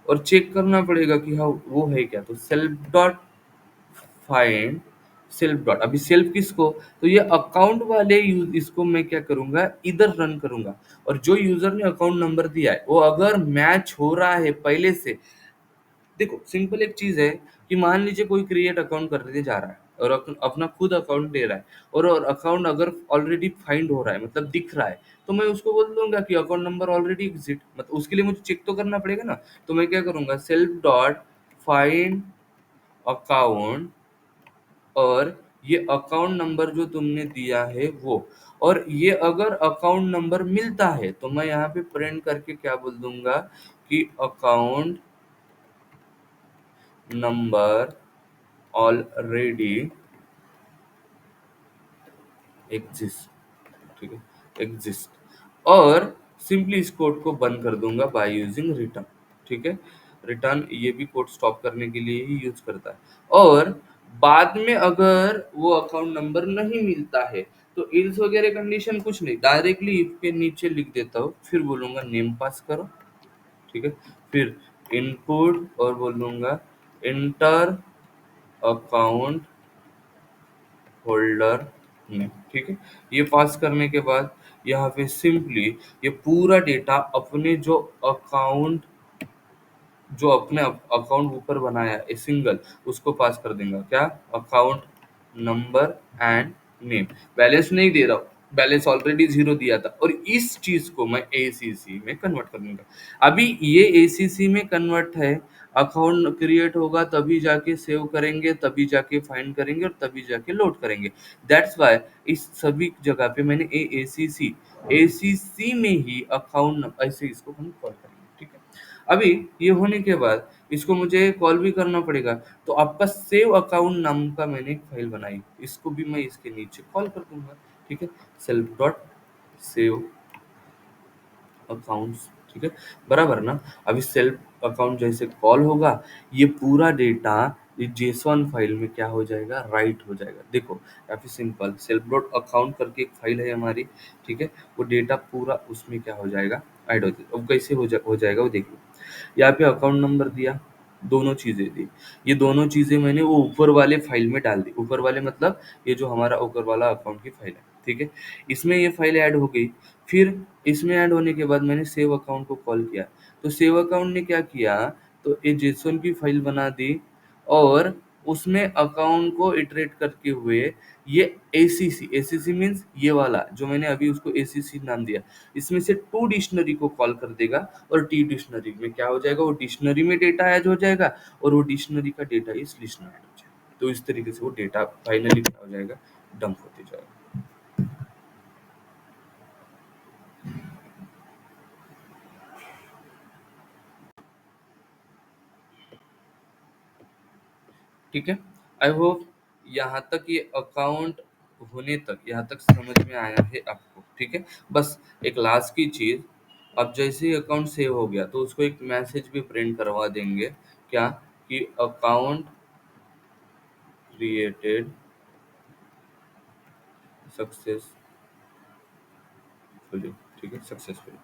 और चेक करना पड़ेगा कि हाँ, वो है क्या? तो self dot find self dot अभी सेल्फ किसको? तो ये अकाउंट वाले यूज़ इसको मैं क्या करूँगा? इधर रन करूँगा और जो यूज़र ने अकाउंट नंबर दिया है, वो अगर मैच हो रहा है पहले से देखो सिंपल एक चीज़ है कि मान लीजिए कोई क्रिएट अकाउंट करने जा रहा है और अपना खुद अकाउंट दे रहा है और अकाउंट अगर ऑलरेडी फाइंड हो रहा है मतलब दिख रहा है तो मैं उसको बोल दूंगा कि अकाउंट नंबर ऑलरेडी एग्जिट मतलब उसके लिए मुझे चेक तो करना पड़ेगा ना तो मैं क्या करूंगा सेल्फ डॉट फाइंड अकाउंट और ये अकाउंट नंबर जो तुमने दिया है वो और ये अगर अकाउंट नंबर मिलता है तो मैं यहाँ पे प्रिंट करके क्या बोल दूंगा कि अकाउंट नंबर ऑलरेडी एग्जिस्ट ठीक है एग्जिस्ट और सिंपली इस कोड को बंद कर दूंगा बाय यूजिंग रिटर्न ठीक है रिटर्न ये भी कोड स्टॉप करने के लिए ही यूज करता है और बाद में अगर वो अकाउंट नंबर नहीं मिलता है तो इल्स वगैरह कंडीशन कुछ नहीं डायरेक्टली इफ के नीचे लिख देता हूँ फिर बोलूंगा नेम पास करो ठीक है फिर इनपुट और बोलूंगा इंटर अकाउंट होल्डर में ठीक है ये पास करने के बाद यहाँ पे सिंपली ये पूरा डेटा अपने जो अपने अकाउंट ऊपर बनाया है सिंगल उसको पास कर देंगे क्या account number and name balance नहीं दे रहा हूँ बैलेंस ऑलरेडी जीरो दिया था और इस चीज को मैं एसीसी में कन्वर्ट कर दूंगा अभी ये एसीसी में कन्वर्ट है अकाउंट क्रिएट होगा तभी जाके सेव करेंगे तभी जाके फाइंड करेंगे और तभी जाके लोड करेंगे दैट्स वाई इस सभी जगह पे मैंने एसीसी एसीसी में ही अकाउंट ऐसे इसको हम कॉल करेंगे ठीक है अभी ये होने के बाद इसको मुझे कॉल भी करना पड़ेगा तो आपका सेव अकाउंट नाम का मैंने एक फाइल बनाई इसको भी मैं इसके नीचे कॉल कर दूंगा ठीक है सेल्फ डॉट सेव अकाउंट्स ठीक है बराबर ना अभी सेल्फ अकाउंट जैसे कॉल होगा ये पूरा डेटा जेसॉन फाइल में क्या हो जाएगा राइट हो जाएगा देखो काफी सिंपल सेल्फ डॉट अकाउंट करके एक फाइल है हमारी ठीक है वो डेटा पूरा उसमें क्या हो जाएगा ऐड हो जाएगा अब कैसे हो जाएगा वो देखिए यहाँ पे अकाउंट नंबर दिया दोनों चीजें दी ये दोनों चीजें मैंने वो ऊपर वाले फाइल में डाल दी ऊपर वाले मतलब ये जो हमारा ऊपर वाला अकाउंट की फाइल है ठीक है इसमें ये फाइल ऐड हो गई फिर इसमें ऐड होने के बाद मैंने सेव अकाउंट को कॉल किया तो सेव अकाउंट ने क्या किया तो ये जेसॉन की फाइल बना दी और उसमें अकाउंट को इटरेट करके हुए ये एसीसी मीन्स ये वाला जो मैंने अभी उसको एसीसी नाम दिया इसमें से टू डिक्शनरी को कॉल कर देगा और टी डिक्शनरी में क्या हो जाएगा वो डिक्शनरी में डेटा ऐड हो जाएगा और वो डिक्शनरी का डेटा इस लिस्ट में ऐड हो जाएगा तो इस तरीके से वो डेटा फाइनली क्या हो जाएगा डंप होते जाएगा ठीक है आई होप यहाँ तक ये अकाउंट होने तक यहाँ तक समझ में आया है आपको ठीक है बस एक लास्ट की चीज अब जैसे ही अकाउंट सेव हो गया तो उसको एक मैसेज भी प्रिंट करवा देंगे क्या कि अकाउंट क्रिएटेड सक्सेस सक्सेसफुली ठीक है सक्सेसफुली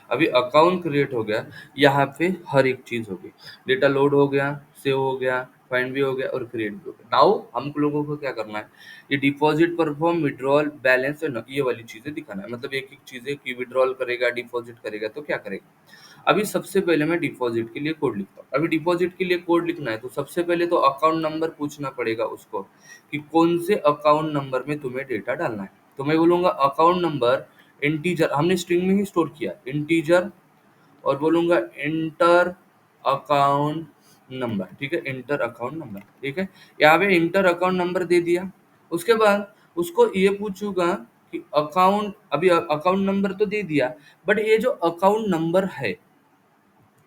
अभी अकाउंट क्रिएट हो गया यहाँ पे हर एक चीज हो गई डेटा लोड हो गया सेव हो गया फाइंड भी हो गया और क्रिएट भी हो गया नाउ हम लोगों को क्या करना है ये डिपॉजिट परफॉर्म विड्रॉल बैलेंस और ये वाली चीजें दिखाना है मतलब एक एक चीजें की विड्रॉल करेगा डिपॉजिट करेगा तो क्या करेगा अभी सबसे पहले मैं डिपॉजिट के लिए कोड लिखता हूँ अभी डिपॉजिट के लिए कोड लिखना है तो सबसे पहले तो अकाउंट नंबर पूछना पड़ेगा उसको कि कौन से अकाउंट नंबर में तुम्हें डेटा डालना है तो मैं बोलूंगा अकाउंट नंबर इंटीजर हमने स्ट्रिंग में ही स्टोर किया इंटीजर और बोलूंगा एंटर अकाउंट नंबर, ठीक है, इंटर अकाउंट नंबर, ठीक है। यहाँ पे इंटर अकाउंट नंबर दे दिया। उसके बाद उसको ये पूछूंगा कि अकाउंट, अभी अकाउंट नंबर तो दे दिया, बट ये जो अकाउंट नंबर है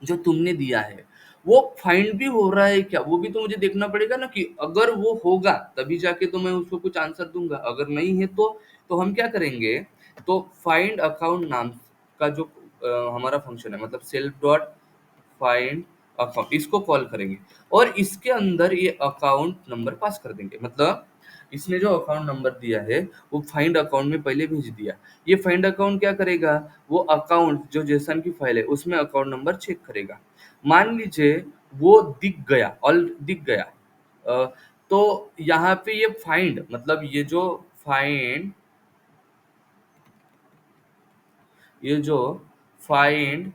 जो तुमने दिया है वो फाइंड भी हो रहा है क्या, वो भी तो मुझे देखना पड़ेगा ना। कि अगर वो होगा तभी जाके तो मैं उसको कुछ आंसर दूंगा, अगर नहीं है तो हम क्या करेंगे, तो फाइंड अकाउंट नाम का जो हमारा फंक्शन है, मतलब सेल्फ डॉट फाइंड अकाउंट, इसको कॉल करेंगे और इसके अंदर ये अकाउंट नंबर पास कर देंगे। मतलब इसने जो अकाउंट नंबर दिया है वो फाइंड अकाउंट में पहले भेज दिया। ये फाइंड अकाउंट क्या करेगा, वो अकाउंट जो जेसन की फाइल है उसमें अकाउंट नंबर चेक करेगा। मान लीजिए वो दिख गया, ऑल दिख गया, अ, तो यहाँ पे ये फाइंड, मतलब ये जो फाइंड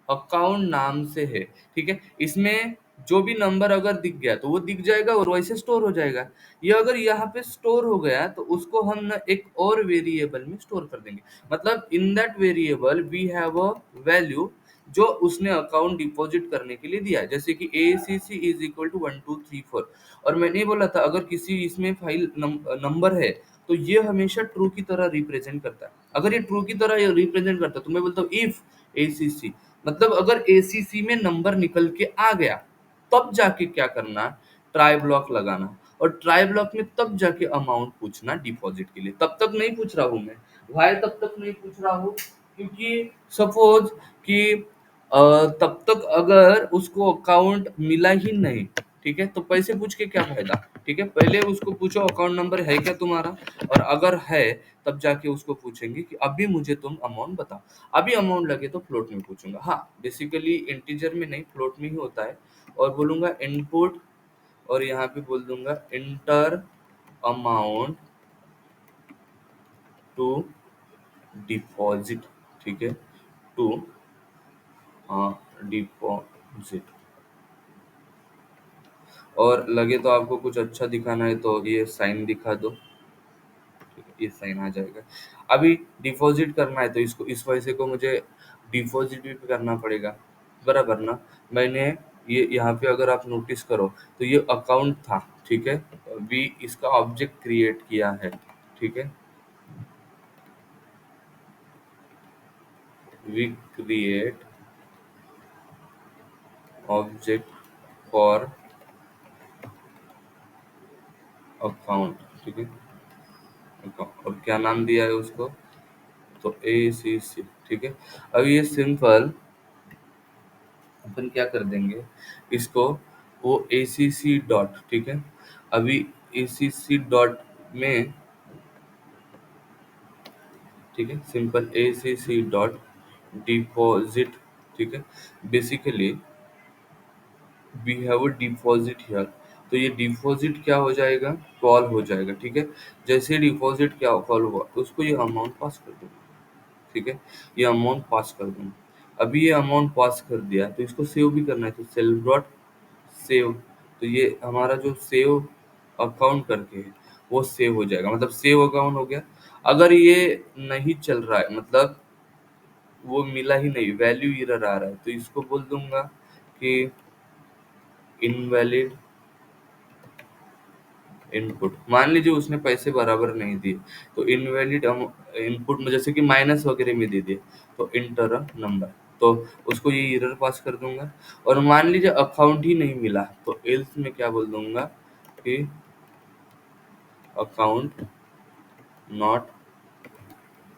अकाउंट नाम से है, ठीक है। इसमें जो भी नंबर अगर दिख गया तो वो दिख जाएगा और वैसे स्टोर हो जाएगा। ये अगर यहाँ पे स्टोर हो गया तो उसको हम ना एक और वेरिएबल में स्टोर कर देंगे। मतलब in that variable we have a value जो उसने अकाउंट डिपॉजिट करने के लिए दिया है। जैसे कि ACC इज इक्वल टू 1234, और मैंने ये बोला था अगर किसी इसमें फाइल नंबर है तो ये हमेशा ट्रू की तरह रिप्रेजेंट करता है। अगर ये ट्रू की तरह रिप्रेजेंट करता है तो मैं बोलता हूँ इफ ACC, मतलब अगर ACC में नंबर निकल के आ गया तब जाके क्या करना, ट्राई ब्लॉक लगाना, और ट्राई ब्लॉक में तब जाके अमाउंट पूछना डिपॉजिट के लिए। तब तक नहीं पूछ रहा हूँ मैं, वाई तब तक नहीं पूछ रहा हूँ, क्योंकि सपोज कि तब तक अगर उसको अकाउंट मिला ही नहीं, ठीक है, तो पैसे पूछ के क्या फायदा। ठीक है, पहले उसको पूछो अकाउंट नंबर है क्या तुम्हारा, और अगर है तब जाके उसको पूछेंगे कि अभी मुझे तुम अमाउंट बताओ। अभी अमाउंट लगे तो फ्लोट में पूछूंगा, हाँ बेसिकली इंटीजर में नहीं फ्लोट में ही होता है। और बोलूंगा इनपुट, और यहाँ पे बोल दूंगा इंटर अमाउंट टू डिपॉजिट, ठीक है, टू डिपॉजिट। और लगे तो आपको कुछ अच्छा दिखाना है तो ये साइन दिखा दो, ठीक है, ये साइन आ जाएगा। अभी डिपॉजिट करना है तो इसको, इस पैसे को मुझे डिपॉजिट भी करना पड़ेगा, बराबर ना। मैंने ये यहाँ पे अगर आप नोटिस करो तो ये अकाउंट था, ठीक है, अभी इसका ऑब्जेक्ट क्रिएट किया है, ठीक है, we create object for account, ठीक है, account। और क्या नाम दिया है उसको, तो ACC, ठीक है। अब ये सिंपल अपन क्या कर देंगे इसको, वो ACC डॉट, ठीक है, अभी ACC डॉट में, ठीक है, सिंपल ACC डॉट डिपॉजिट, ठीक है, basically we have a deposit here. तो ये डिपॉजिट क्या हो जाएगा, कॉल हो जाएगा, ठीक है। जैसे डिपॉजिट क्या कॉल हुआ तो उसको ये अमाउंट पास कर दूंगा, ठीक है, ये अमाउंट पास कर दूंगा। अभी ये अमाउंट पास कर दिया तो इसको सेव भी करना है, तो सेल्फ डॉट सेव, तो ये हमारा जो सेव अकाउंट करके है वो सेव हो जाएगा, मतलब सेव अकाउंट हो गया। अगर ये नहीं चल रहा है, मतलब वो मिला ही नहीं, वैल्यू एरर आ रहा है, तो इसको बोल दूंगा कि इनवैलिड इनपुट। मान लीजिए उसने पैसे बराबर नहीं दिए तो इनवैलिड इनपुट में, जैसे कि माइनस वगैरह में दे दिए तो इंटर अ नंबर, तो उसको ये एरर पास कर दूंगा। और मान लीजिए अकाउंट ही नहीं मिला तो एल्स में क्या बोल दूंगा कि अकाउंट नॉट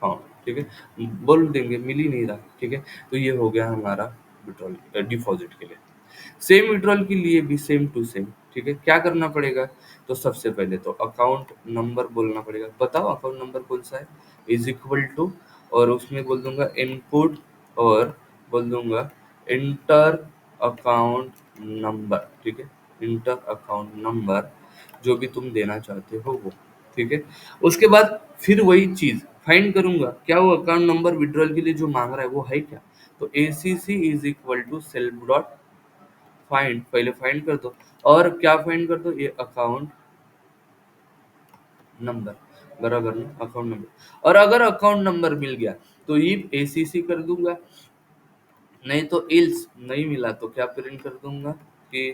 फाउंड, ठीक है, बोल देंगे मिल ही नहीं रहा, ठीक है। तो ये हो गया हमारा विड्रॉल डिपॉजिट के लिए। सेम विड्रॉल के लिए भी सेम टू सेम, ठीक है। क्या करना पड़ेगा, तो सबसे पहले तो अकाउंट नंबर बोलना पड़ेगा, बताओ अकाउंट नंबर कौन सा है, इज इक्वल टू, और उसमें बोल दूंगा इनपुट, और बोल दूंगा इंटर अकाउंट नंबर, ठीक है, इंटर अकाउंट नंबर जो भी तुम देना चाहते हो वो, ठीक है। उसके बाद फिर वही चीज फाइंड करूंगा, क्या वो अकाउंट नंबर विड्रॉल के लिए जो मांग रहा है वो है क्या। तो ACC is equal to self dot find, पहले फाइंड कर दो, और क्या फाइंड कर दो, ये अकाउंट नंबर, बराबर ना, अकाउंट नंबर। और अगर अकाउंट नंबर मिल गया तो ये ACC कर दूंगा, नहीं तो इल्स नहीं मिला तो क्या प्रिंट कर दूंगा, कि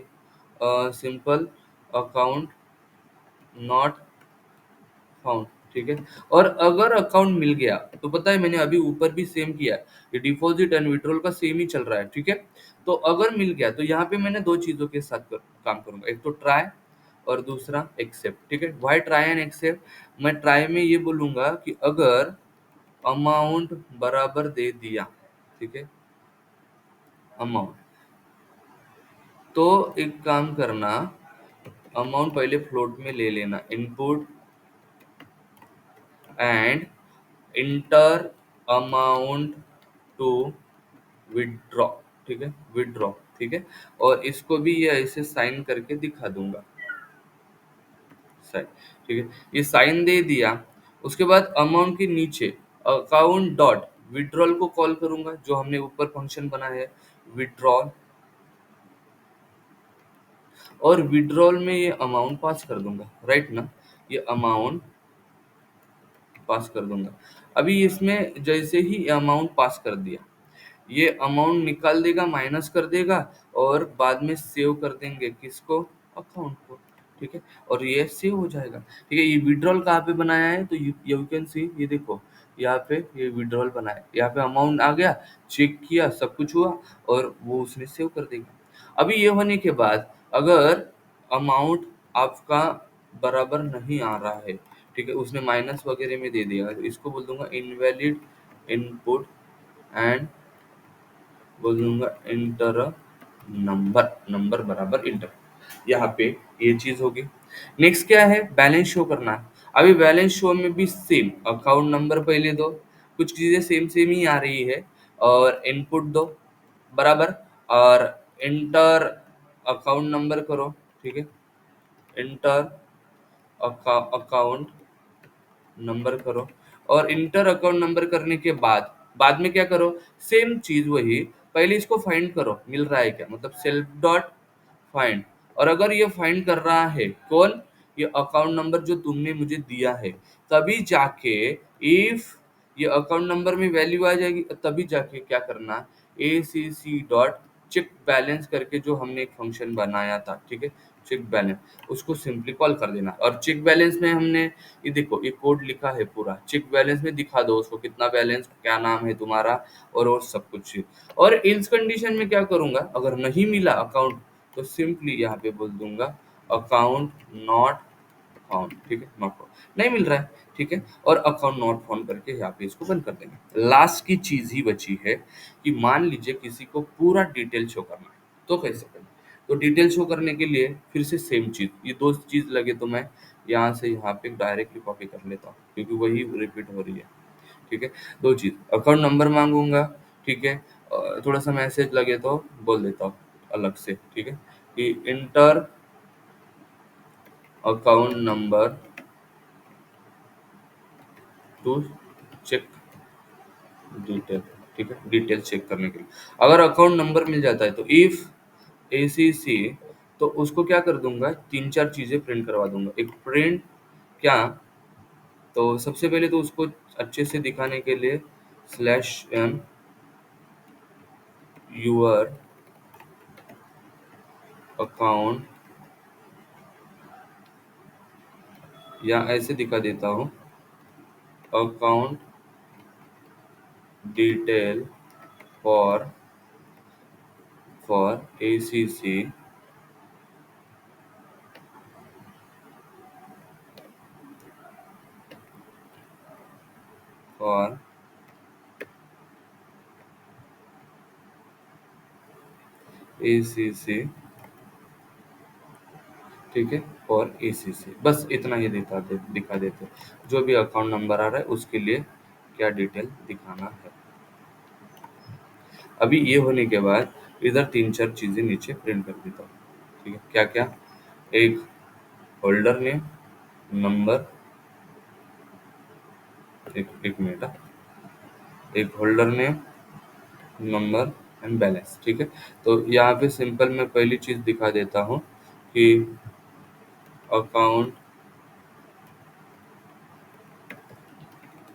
सिंपल अकाउंट नॉट फाउंड, ठीक है। और अगर अकाउंट मिल गया तो पता है मैंने अभी ऊपर भी सेम किया है, ये डिपॉजिट एंड विड्रॉल का सेम ही चल रहा है, ठीक है। तो अगर मिल गया तो यहाँ पे मैंने दो चीजों के साथ काम करूंगा, एक तो ट्राई और दूसरा एक्सेप्ट, ठीक है। वाई ट्राई एंड एक्सेप्ट, मैं ट्राई में ये बोलूंगा कि अगर अमाउंट बराबर दे दिया, ठीक है, अमाउंट, तो एक काम करना, अमाउंट पहले फ्लोट में ले लेना, input and enter amount to withdraw, ठीक है, विड्रॉ, ठीक है। और इसको भी ये ऐसे साइन करके दिखा दूंगा, साइन, ठीक है। ये साइन दे दिया, उसके बाद अमाउंट के नीचे अकाउंट डॉट विड्रॉल को कॉल करूंगा, जो हमने ऊपर फंक्शन बनाया है, विड्रॉल, और विड्रॉल में ये अमाउंट पास कर दूंगा, राइट ना, ये अमाउंट पास कर दूंगा। अभी इसमें जैसे ही अमाउंट पास कर दिया, ये अमाउंट निकाल देगा, माइनस कर देगा, और बाद में सेव कर देंगे किसको, अकाउंट को, ठीक है। और ये सेव हो जाएगा, ठीक है। ये विड्रॉल कहाँ पे बनाया है, तो यू कैन सी, ये देखो यहाँ पे ये विड्रॉल बनाया, यहाँ पे अमाउंट आ गया, चेक किया, सब कुछ हुआ, और वो उसने सेव कर देगा। अभी ये होने के बाद अगर अमाउंट आपका बराबर नहीं आ रहा है, ठीक है, उसने माइनस वगैरह में दे दिया, तो इसको बोल दूंगा इनवैलिड इनपुट एंड बोल दूंगा इंटर नंबर, नंबर बराबर इंटर, यहाँ पे ये चीज होगी। नेक्स्ट क्या है, बैलेंस शो करना है। अभी बैलेंस शो में भी सेम, अकाउंट नंबर पहले दो, कुछ चीजें सेम सेम ही आ रही है, और इनपुट दो बराबर, और इंटर अकाउंट नंबर करो, ठीक है, इंटर अकाउंट नंबर करो, और इंटर अकाउंट नंबर करने के बाद बाद में क्या करो, सेम चीज वही, पहले इसको फाइंड करो मिल रहा है क्या, मतलब सेल्फ डॉट फाइंड, और अगर ये फाइंड कर रहा है कौन, ये अकाउंट नंबर जो तुमने मुझे दिया है, तभी जाके इफ ये अकाउंट नंबर में वैल्यू आ जाएगी, तभी जाके क्या करना, ए C C dot check balance करके जो हमने एक फंक्शन बनाया था, ठीक है, चेक बैलेंस, उसको सिंपली कॉल कर देना। और चेक बैलेंस में हमने ये देखो ये कोड लिखा है पूरा, चेक बैलेंस में दिखा दो उसको कितना बैलेंस, क्या नाम है तुम्हारा, और सब कुछ। और इल्स कंडीशन में क्या करूंगा, अगर नहीं मिला अकाउंट, तो सिंपली यहाँ पे बोल दूंगा अकाउंट नॉट फाउंड, ठीक है, नॉट फाउंड, नहीं मिल रहा है, ठीक है, और अकाउंट नॉट फाउंड करके यहाँ पे इसको बंद कर देंगे। लास्ट की चीज ही बची है कि मान लीजिए किसी को पूरा डिटेल शो करना है, तो कैसे करें, तो डिटेल शो करने के लिए फिर से सेम चीज, ये दो चीज लगे तो मैं यहाँ से यहाँ पे डायरेक्टली कॉपी कर लेता हूँ, क्योंकि वही रिपीट हो रही है, ठीक है। दो चीज, अकाउंट नंबर मांगूंगा, ठीक है, थोड़ा सा मैसेज लगे तो बोल देता हूँ अलग से, ठीक है, कि enter account number to check detail, ठीक है, डिटेल चेक करने के लिए। अगर अकाउंट नंबर मिल जाता है तो इफ एसीसी, तो उसको क्या कर दूंगा, तीन चार चीजें प्रिंट करवा दूंगा। एक प्रिंट क्या, तो सबसे पहले तो उसको अच्छे से दिखाने के लिए स्लैश एन यूर अकाउंट, या ऐसे दिखा देता हूँ account detail for ACC for ACC, ठीक है, फॉर एसीसी, बस इतना ही दिखा देते, जो भी अकाउंट नंबर आ रहा है उसके लिए क्या डिटेल दिखाना है। अभी ये होने के बाद इधर तीन चार चीजें नीचे प्रिंट कर देता हूँ, ठीक है, क्या क्या, एक होल्डर नेम, नंबर, एक मिनट, एक holder name, number and balance, ठीक है। तो यहाँ पे सिंपल मैं पहली चीज दिखा देता हूँ कि अकाउंट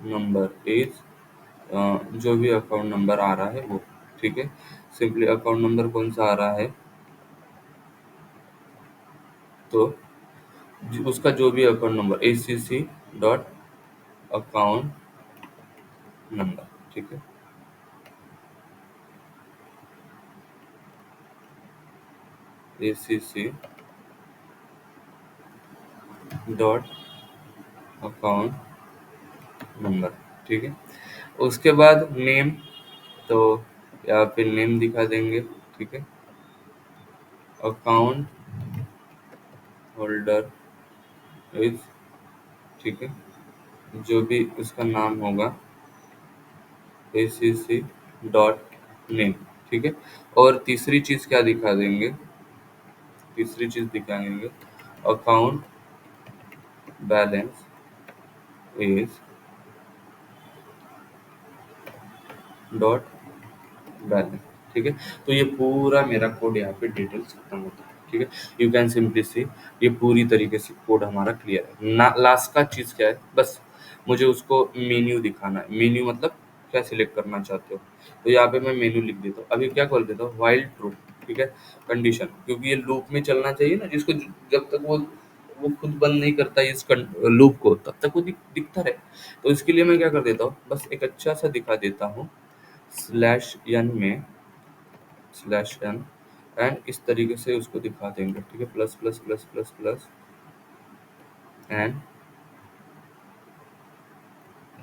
नंबर इज, जो भी अकाउंट नंबर आ रहा है वो, ठीक है, सिंपली अकाउंट नंबर कौन सा आ रहा है, तो उसका जो भी account number ACC dot account number, ठीक है। ACC डॉट अकाउंट नंबर, ठीक है। उसके बाद नेम, तो यहाँ पे नेम दिखा देंगे, ठीक है। अकाउंट होल्डर इज, ठीक है, जो भी उसका नाम होगा ACC डॉट नेम, ठीक है। और तीसरी चीज क्या दिखा देंगे, तीसरी चीज दिखाएंगे account balance is dot balance, ठीक है। तो ये पूरा मेरा कोड यहाँ पे डिटेल्स खत्म होता है, ठीक है। यू कैन सिंपली सी ये पूरी तरीके से कोड हमारा क्लियर है ना। लास्ट का चीज क्या है, बस मुझे उसको मेन्यू दिखाना है। मेन्यू मतलब क्या सिलेक्ट करना चाहते हो, तो यहाँ पे मैं मेन्यू लिख देता हूँ। अभी क्या कर देता हूँ, वाइल ट्रू, ठीक है, कंडीशन, क्योंकि ये लूप में चलना चाहिए ना, जिसको जब तक वो खुद बंद नहीं करता इस लूप को, तब तक वो दिखता रहे। तो इसके लिए मैं क्या कर देता हूँ, बस एक अच्छा सा दिखा देता हूँ स्लैश एन में, स्लैश एन, एंड इस तरीके से उसको दिखा देंगे, ठीक है। Plus plus plus plus plus and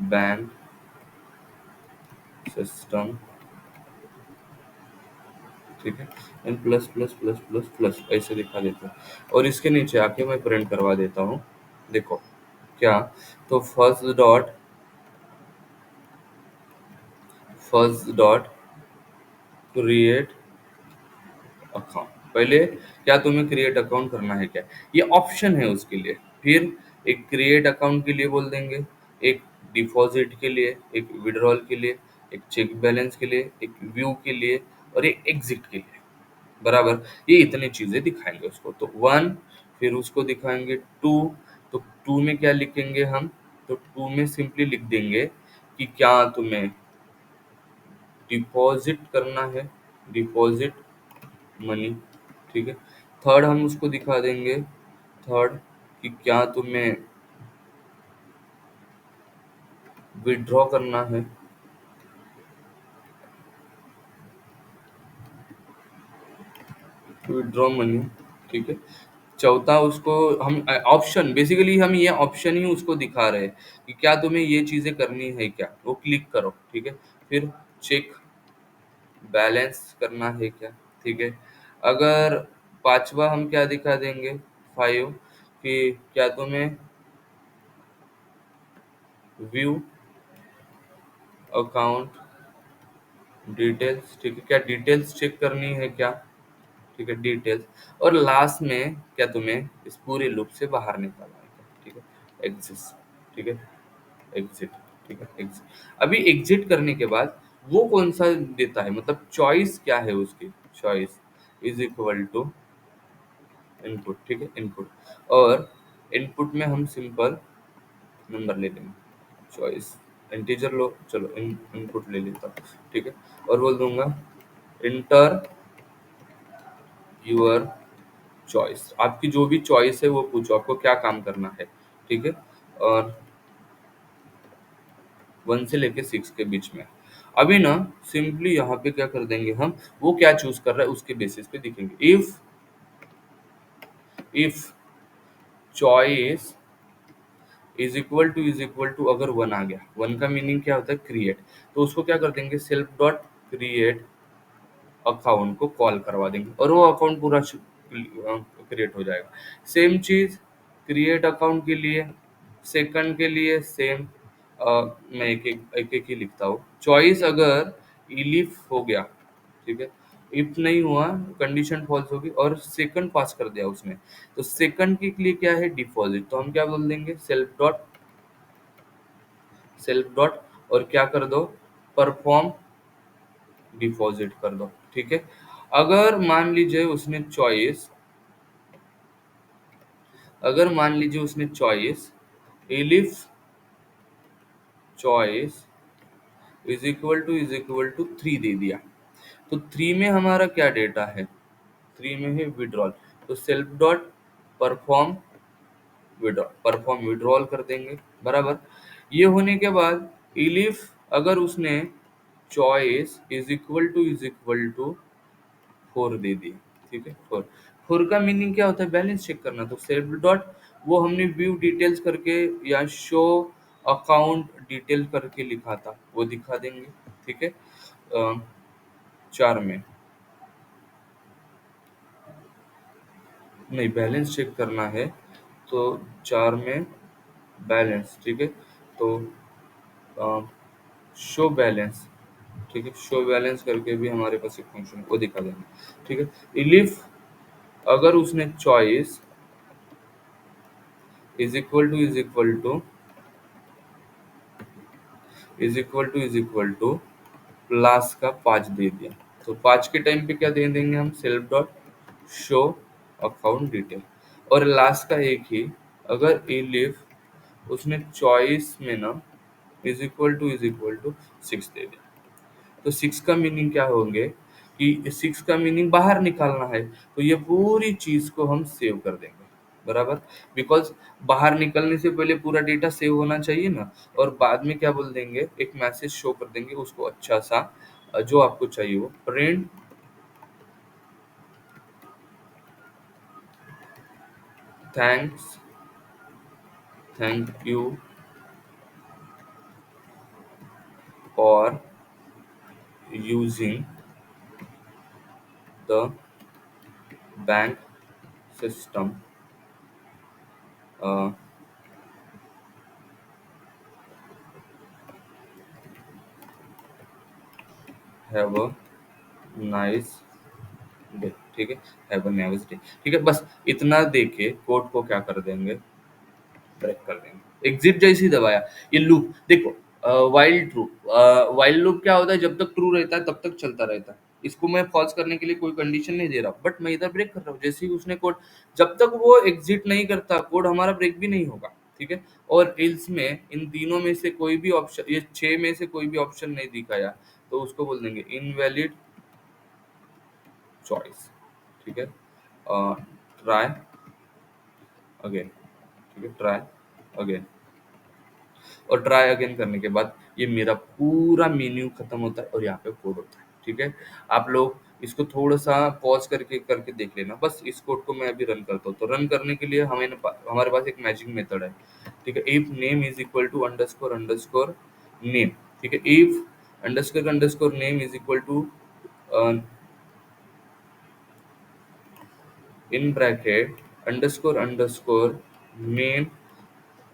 ban system, ठीक है, and plus plus plus plus plus ऐसे दिखा देते हैं। और इसके नीचे आके मैं प्रिंट करवा देता हूँ, देखो क्या, तो फर्स्ट डॉट क्रिएट अकाउंट। पहले क्या तुम्हें क्रिएट अकाउंट करना है क्या, ये ऑप्शन है उसके लिए। फिर एक क्रिएट अकाउंट के लिए बोल देंगे, एक डिपॉजिट के लिए, एक विड्रॉल के लिए, एक चेक बैलेंस के लिए, एक व्यू के लिए, और एक एग्जिट के लिए, बराबर। ये इतनी चीजें दिखाएंगे उसको। तो वन, फिर उसको दिखाएंगे टू, तो टू में क्या लिखेंगे हम, तो टू में सिंपली लिख देंगे कि क्या तुम्हें डिपॉजिट करना है, डिपॉजिट मनी, ठीक है। थर्ड हम उसको दिखा देंगे, थर्ड कि क्या तुम्हें विड्रॉ करना है, विड्रॉ मनी, ठीक है। चौथा उसको हम ऑप्शन, बेसिकली हम ये ऑप्शन ही उसको दिखा रहे हैं कि क्या तुम्हें ये चीजें करनी है क्या, वो क्लिक करो, ठीक है। फिर चेक बैलेंस करना है क्या, ठीक है। अगर पांचवा हम क्या दिखा देंगे, फाइव, कि क्या तुम्हें व्यू अकाउंट डिटेल्स, ठीक है, क्या डिटेल्स चेक करनी है क्या, ठीक है, डिटेल्स। और लास्ट में क्या तुम्हें इस पूरे लूप से बाहर निकालना है क्या, ठीक है, एग्जिट, ठीक है, एग्जिट, ठीक है, एग्जिट। अभी एग्जिट करने के बाद वो कौन सा देता है, मतलब चॉइस क्या है उसकी, choice is equal to input, ठीक है, इनपुट। और इनपुट में हम सिंपल नंबर ले लेंगे, चॉइस इंटीजर लो, चलो इनपुट ले लेता हूँ, ठीक है। और बोल दूंगा इंटर यूर चॉइस, आपकी जो भी चॉइस है वो पूछो, आपको क्या काम करना है, ठीक है। और 1 से लेके 6 के बीच में। अभी ना सिंपली यहाँ पे क्या कर देंगे हम, वो क्या चूज कर रहा है उसके बेसिस पे दिखेंगे। If choice is equal to अगर वन आ गया, वन का मीनिंग क्या होता है, क्रिएट, तो उसको क्या कर देंगे, सेल्फ डॉट क्रिएट अकाउंट को कॉल करवा देंगे और वो अकाउंट पूरा क्रिएट हो जाएगा। सेम चीज क्रिएट अकाउंट के लिए, सेकंड के लिए सेम, मैं एक एक ही लिखता हूँ। चॉइस अगर इलिफ हो गया, ठीक है, इफ नहीं हुआ कंडीशन फॉल्स होगी और सेकंड पास कर दिया उसने, तो सेकंड के लिए क्या है, डिपॉजिट, तो हम क्या बोल देंगे, सेल्फ डॉट और क्या कर दो, परफॉर्म डिपॉजिट कर दो, ठीक है। अगर मान लीजिए उसने चॉइस, अगर मान लीजिए उसने choice elif choice is equal to 3 दे दिया, तो 3 में हमारा क्या डेटा है, 3 में है विड्रॉल, तो self dot perform perform withdrawal कर देंगे, बराबर। ये होने के बाद इलिफ अगर उसने चॉइस इज इक्वल टू 4 दे दी, ठीक है। 4 का मीनिंग क्या होता है, बैलेंस चेक करना। तो सेल्फ डॉट वो हमने व्यू डिटेल्स करके या शो अकाउंट डिटेल करके लिखा था, वो दिखा देंगे, ठीक है। 4 में नहीं, बैलेंस चेक करना है तो 4 में बैलेंस, ठीक है। तो शो बैलेंस, ठीक है, शो बैलेंस करके भी हमारे पास एक फंक्शन को दिखा देंगे, ठीक है। इलिफ अगर उसने choice is equal to class का 5 दे दिया, तो 5 के टाइम पे क्या दे देंगे हम, self dot show account detail. और लास्ट का एक ही, अगर इलिफ उसने चॉइस में ना इज इक्वल टू 6 दे दिया, तो 6 का मीनिंग क्या होंगे कि 6 का मीनिंग बाहर निकालना है, तो ये पूरी चीज को हम सेव कर देंगे, बराबर। बिकॉज बाहर निकलने से पहले पूरा डेटा सेव होना चाहिए ना। और बाद में क्या बोल देंगे, एक मैसेज शो कर देंगे उसको अच्छा सा, जो आपको चाहिए वो print thanks thank you for using the bank system, have a nice day, ठीक है, हैव अ नाइस डे, ठीक है। बस इतना देके कोड को क्या कर देंगे, ब्रेक कर देंगे। एग्जिट जैसे ही दबाया, ये लूप देखो, वाइल लूप क्या होता है, जब तक ट्रू रहता है तब तक चलता रहता है। इसको मैं पॉज करने के लिए कोई कंडीशन नहीं दे रहा, बट मैं इधर ब्रेक कर रहा हूँ। जैसे ही उसने कोड, जब तक वो एग्जिट नहीं करता कोड हमारा ब्रेक भी नहीं होगा, ठीक है। और एल्स में इन तीनों में से कोई भी ऑप्शन, ये 6 में से कोई भी ऑप्शन नहीं दिखाया, तो उसको बोल देंगे इनवैलिड चॉइस, ठीक है। ट्राई अगेन, ठीक है, ट्राई अगेन। और ट्राई अगेन करने के बाद ये मेरा पूरा मेन्यू खत्म होता है और यहाँ पे कोड होता है, ठीक है। आप लोग इसको थोड़ा सा पॉज करके करके देख लेना। बस इस कोड को मैं अभी रन करता हूँ, तो रन करने के लिए हमारे पास एक मैजिक मेथड है, ठीक है। If name is equal to underscore underscore name, ठीक है। If underscore underscore name is equal to in bracket underscore underscore name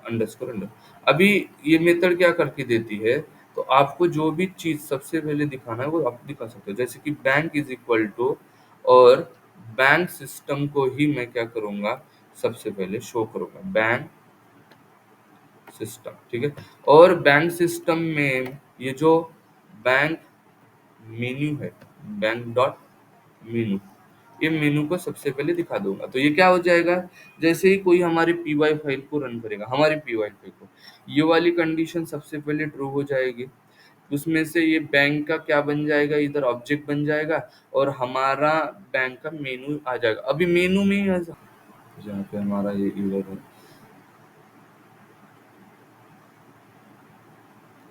underscore under. अभी ये मेथड क्या करके देती है, तो आपको जो भी चीज सबसे पहले दिखाना है वो आप दिखा सकते हो। जैसे कि बैंक इज इक्वल टू, और बैंक सिस्टम को ही मैं क्या करूंगा, सबसे पहले शो करूंगा बैंक सिस्टम, ठीक है। और बैंक सिस्टम में ये जो बैंक मेन्यू है, बैंक डॉट मेनू, ये मेनू को सबसे पहले दिखा दूंगा। तो ये क्या हो जाएगा, जैसे ही कोई हमारे पीवाई फाइल को रन करेगा, हमारी पीवाई फाइल को, ये वाली कंडीशन सबसे पहले ट्रू हो जाएगी। उसमें से ये बैंक का क्या बन जाएगा, इधर ऑब्जेक्ट बन जाएगा, और हमारा बैंक का मेनू आ जाएगा। अभी मेनू में ही जहाँ पे हमारा ये यूजर है,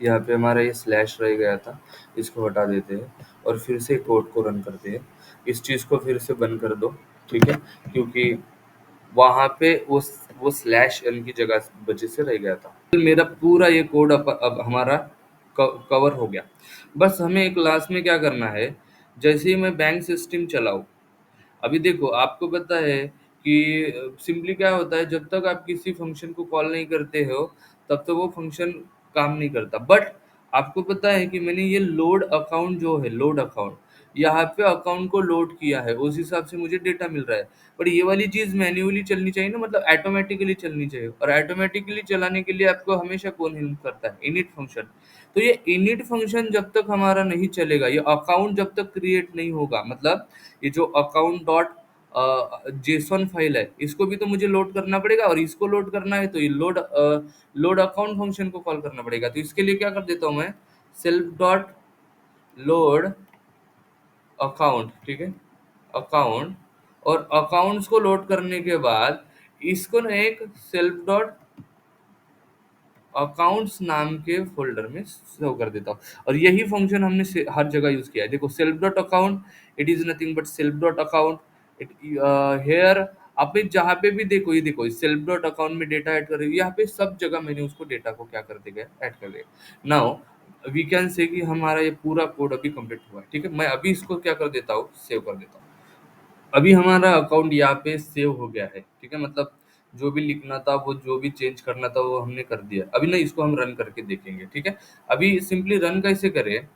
यहाँ पे हमारा ये स्लैश रह गया था, इसको हटा देते हैं और फिर से कोड को रन करते हैं। इस चीज़ को फिर से बंद कर दो, ठीक है, क्योंकि वहाँ पे वो स्लैश एन की जगह वजह से रह गया था। मेरा पूरा ये कोड अब हमारा कवर हो गया। बस हमें एक क्लास में क्या करना है, जैसे ही मैं बैंक सिस्टम चलाऊँ, अभी देखो आपको पता है कि सिंपली क्या होता है, जब तक आप किसी फंक्शन को कॉल नहीं करते हो तब तक वो फंक्शन काम नहीं करता। बट आपको पता है कि मैंने ये लोड अकाउंट जो है, लोड अकाउंट, यहाँ पे अकाउंट को लोड किया है, उस हिसाब से मुझे डेटा मिल रहा है। पर ये वाली चीज मैन्युअली चलनी चाहिए ना, मतलब ऑटोमेटिकली चलनी चाहिए। और ऑटोमेटिकली चलाने के लिए आपको हमेशा कौन हेल्प करता है, इनिट फंक्शन। तो ये इनिट फंक्शन जब तक हमारा नहीं चलेगा, ये अकाउंट जब तक क्रिएट नहीं होगा, मतलब ये जो अकाउंट डॉट जेसन फाइल है, इसको भी तो मुझे लोड करना पड़ेगा, और इसको लोड करना है तो ये लोड अकाउंट फंक्शन को कॉल करना पड़ेगा। तो इसके लिए क्या कर देता हूँ मैं, सेल्फ डॉट लोड अकाउंट, ठीक है, अकाउंट। और अकाउंट्स को लोड करने के बाद इसको ना एक सेल्फ डॉट अकाउंट्स नाम के फ़ोल्डर में सेव कर देता हूँ, और यही फ़ंक्शन हमने से हर जगह यूज़ किया है। देखो self dot account, it is nothing but self dot account. It here आप पे जहाँ पे भी देखो, ये देखो सेल्फ डॉट अकाउंट में डेटा ऐड कर रही हूँ, यहाँ पे सब जगह मैंने उसको डेटा को क्या कर दिया है, ऐड कर दिया। नाउ वी कैन से कि हमारा ये पूरा कोड अभी कंप्लीट हुआ है, ठीक है। मैं अभी इसको क्या कर देता हूँ, सेव कर देता हूँ। अभी हमारा अकाउंट यहाँ पे सेव हो गया है, ठीक है। मतलब जो भी लिखना था, वो जो भी चेंज करना था, वो हमने कर दिया। अभी ना इसको हम रन करके देखेंगे, ठीक है। अभी सिंपली रन कैसे करें,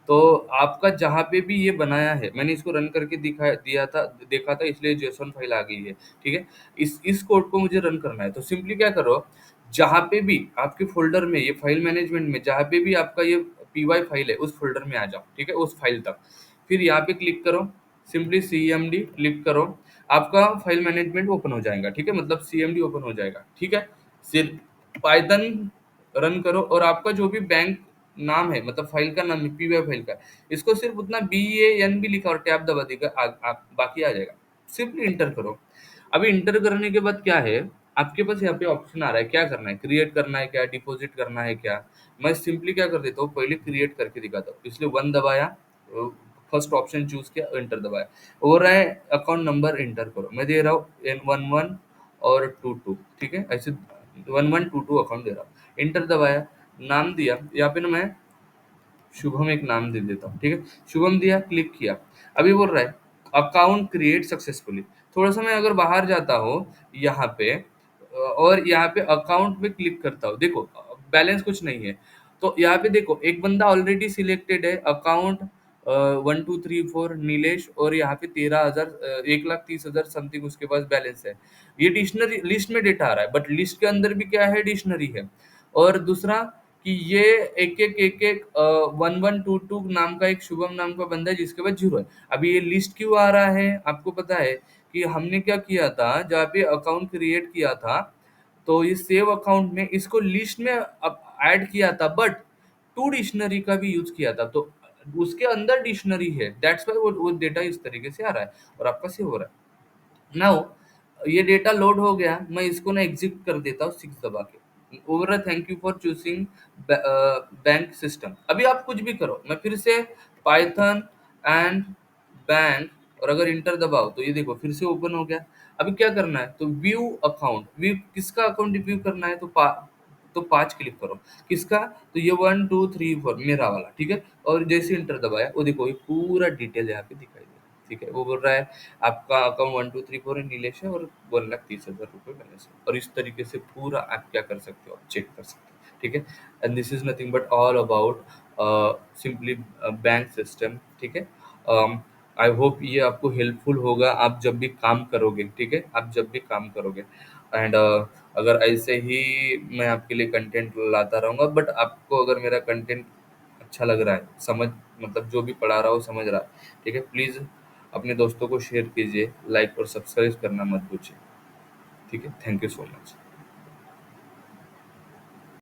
तो आपका जहाँ पे भी ये बनाया है, मैंने इसको रन करके दिखा दिया था, देखा था, इसलिए जेसन फाइल आ गई है, ठीक है। इस कोड को मुझे रन करना है, तो सिंपली क्या करो, जहाँ पे भी आपके फ़ोल्डर में, ये फ़ाइल मैनेजमेंट में जहाँ पे भी आपका ये पीवाई फ़ाइल है, उस फ़ोल्डर में आ जाओ, ठीक है, उस फ़ाइल तक। फिर यहाँ पे क्लिक करो, सिंपली सीएमडी क्लिक करो, आपका फ़ाइल मैनेजमेंट ओपन हो जाएगा, ठीक है, मतलब सीएमडी ओपन हो जाएगा, ठीक है। सिर्फ पाइथन रन करो, और आपका जो भी बैंक नाम है, मतलब फ़ाइल का नाम है, पीवाई फ़ाइल का, इसको सिर्फ उतना BAN भी लिखा और टैब दबा देगा, बाकी आ जाएगा। सिंपली इंटर करो। अभी इंटर करने के बाद क्या है, आपके पास यहाँ पे ऑप्शन आ रहा है, क्या करना है, क्रिएट करना है क्या, डिपॉजिट करना है क्या। मैं सिंपली क्या कर देता हूँ, पहले क्रिएट करके दिखाता हूँ, इसलिए 1 दबाया, फर्स्ट ऑप्शन चूज किया, एंटर दबाया। हो रहा है अकाउंट नंबर एंटर करो, मैं दे रहा हूँ N11 और 22, ठीक है, ऐसे 1122 अकाउंट दे रहा हूँ, एंटर दबाया। नाम दिया, यहाँ पे ना मैं शुभम एक नाम दे देता हूँ, ठीक है। शुभम दिया, क्लिक किया। अभी बोल रहा है अकाउंट क्रिएट सक्सेसफुली। थोड़ा सा मैं अगर बाहर जाता हूँ यहाँ पे, और यहाँ पे अकाउंट में क्लिक करता हूँ, देखो बैलेंस कुछ नहीं है। तो यहाँ पे देखो एक बंदा ऑलरेडी सिलेक्टेड है, अकाउंट 1234 नीलेश, और यहाँ पे 13,000 1,30,000 समथिंग उसके पास बैलेंस है। ये डिक्शनरी लिस्ट में डेटा आ रहा है, बट लिस्ट के अंदर भी क्या है, डिक्शनरी है। और दूसरा कि ये एक 1122 नाम का एक शुभम नाम का बंदा है जिसके पास 0 है। अभी ये लिस्ट क्यों आ रहा है, आपको पता है कि हमने क्या किया था, जहाँ पे अकाउंट क्रिएट किया था, तो ये सेव अकाउंट में इसको लिस्ट में अब ऐड किया था, बट टू डिक्शनरी का भी यूज किया था, तो उसके अंदर डिक्शनरी है, दैट्स वाई वो डेटा इस तरीके से आ रहा है, और आपका सेव हो रहा है। नाउ ये डेटा लोड हो गया, मैं इसको ना एग्जिट कर देता हूँ 6 दबा के। Overall thank you for choosing bank system. अभी आप कुछ भी करो, मैं फिर से पाइथन एंड बैंक, और अगर इंटर दबाओ तो ये देखो फिर से ओपन हो गया। अभी क्या करना है, तो व्यू अकाउंट, व्यू किसका अकाउंट व्यू करना है, तो 5 क्लिक करो, किसका, तो ये 1 2 3 4 मेरा वाला, ठीक है। और जैसे इंटर दबाया, वो देखो ये पूरा डिटेल यहाँ पे दिखाई दे रहा है, ठीक है। वो बोल रहा है आपका अकाउंट 1 2 3 4 है, नीलेश है, और 1,30,000 रुपये बैलेंस है, और इस तरीके से पूरा आप क्या कर सकते हो, आप चेक कर सकते हो, ठीक है। And this is nothing but all about simply bank system, ठीक है। आई होप ये आपको हेल्पफुल होगा, आप जब भी काम करोगे, ठीक है, आप जब भी काम करोगे। एंड अगर ऐसे ही मैं आपके लिए कंटेंट लाता रहूँगा, बट आपको अगर मेरा कंटेंट अच्छा लग रहा है, समझ, मतलब जो भी पढ़ा रहा हो समझ रहा है, ठीक है, प्लीज़ अपने दोस्तों को शेयर कीजिए, लाइक और सब्सक्राइब करना मत भूलिए, ठीक है। Thank you so much.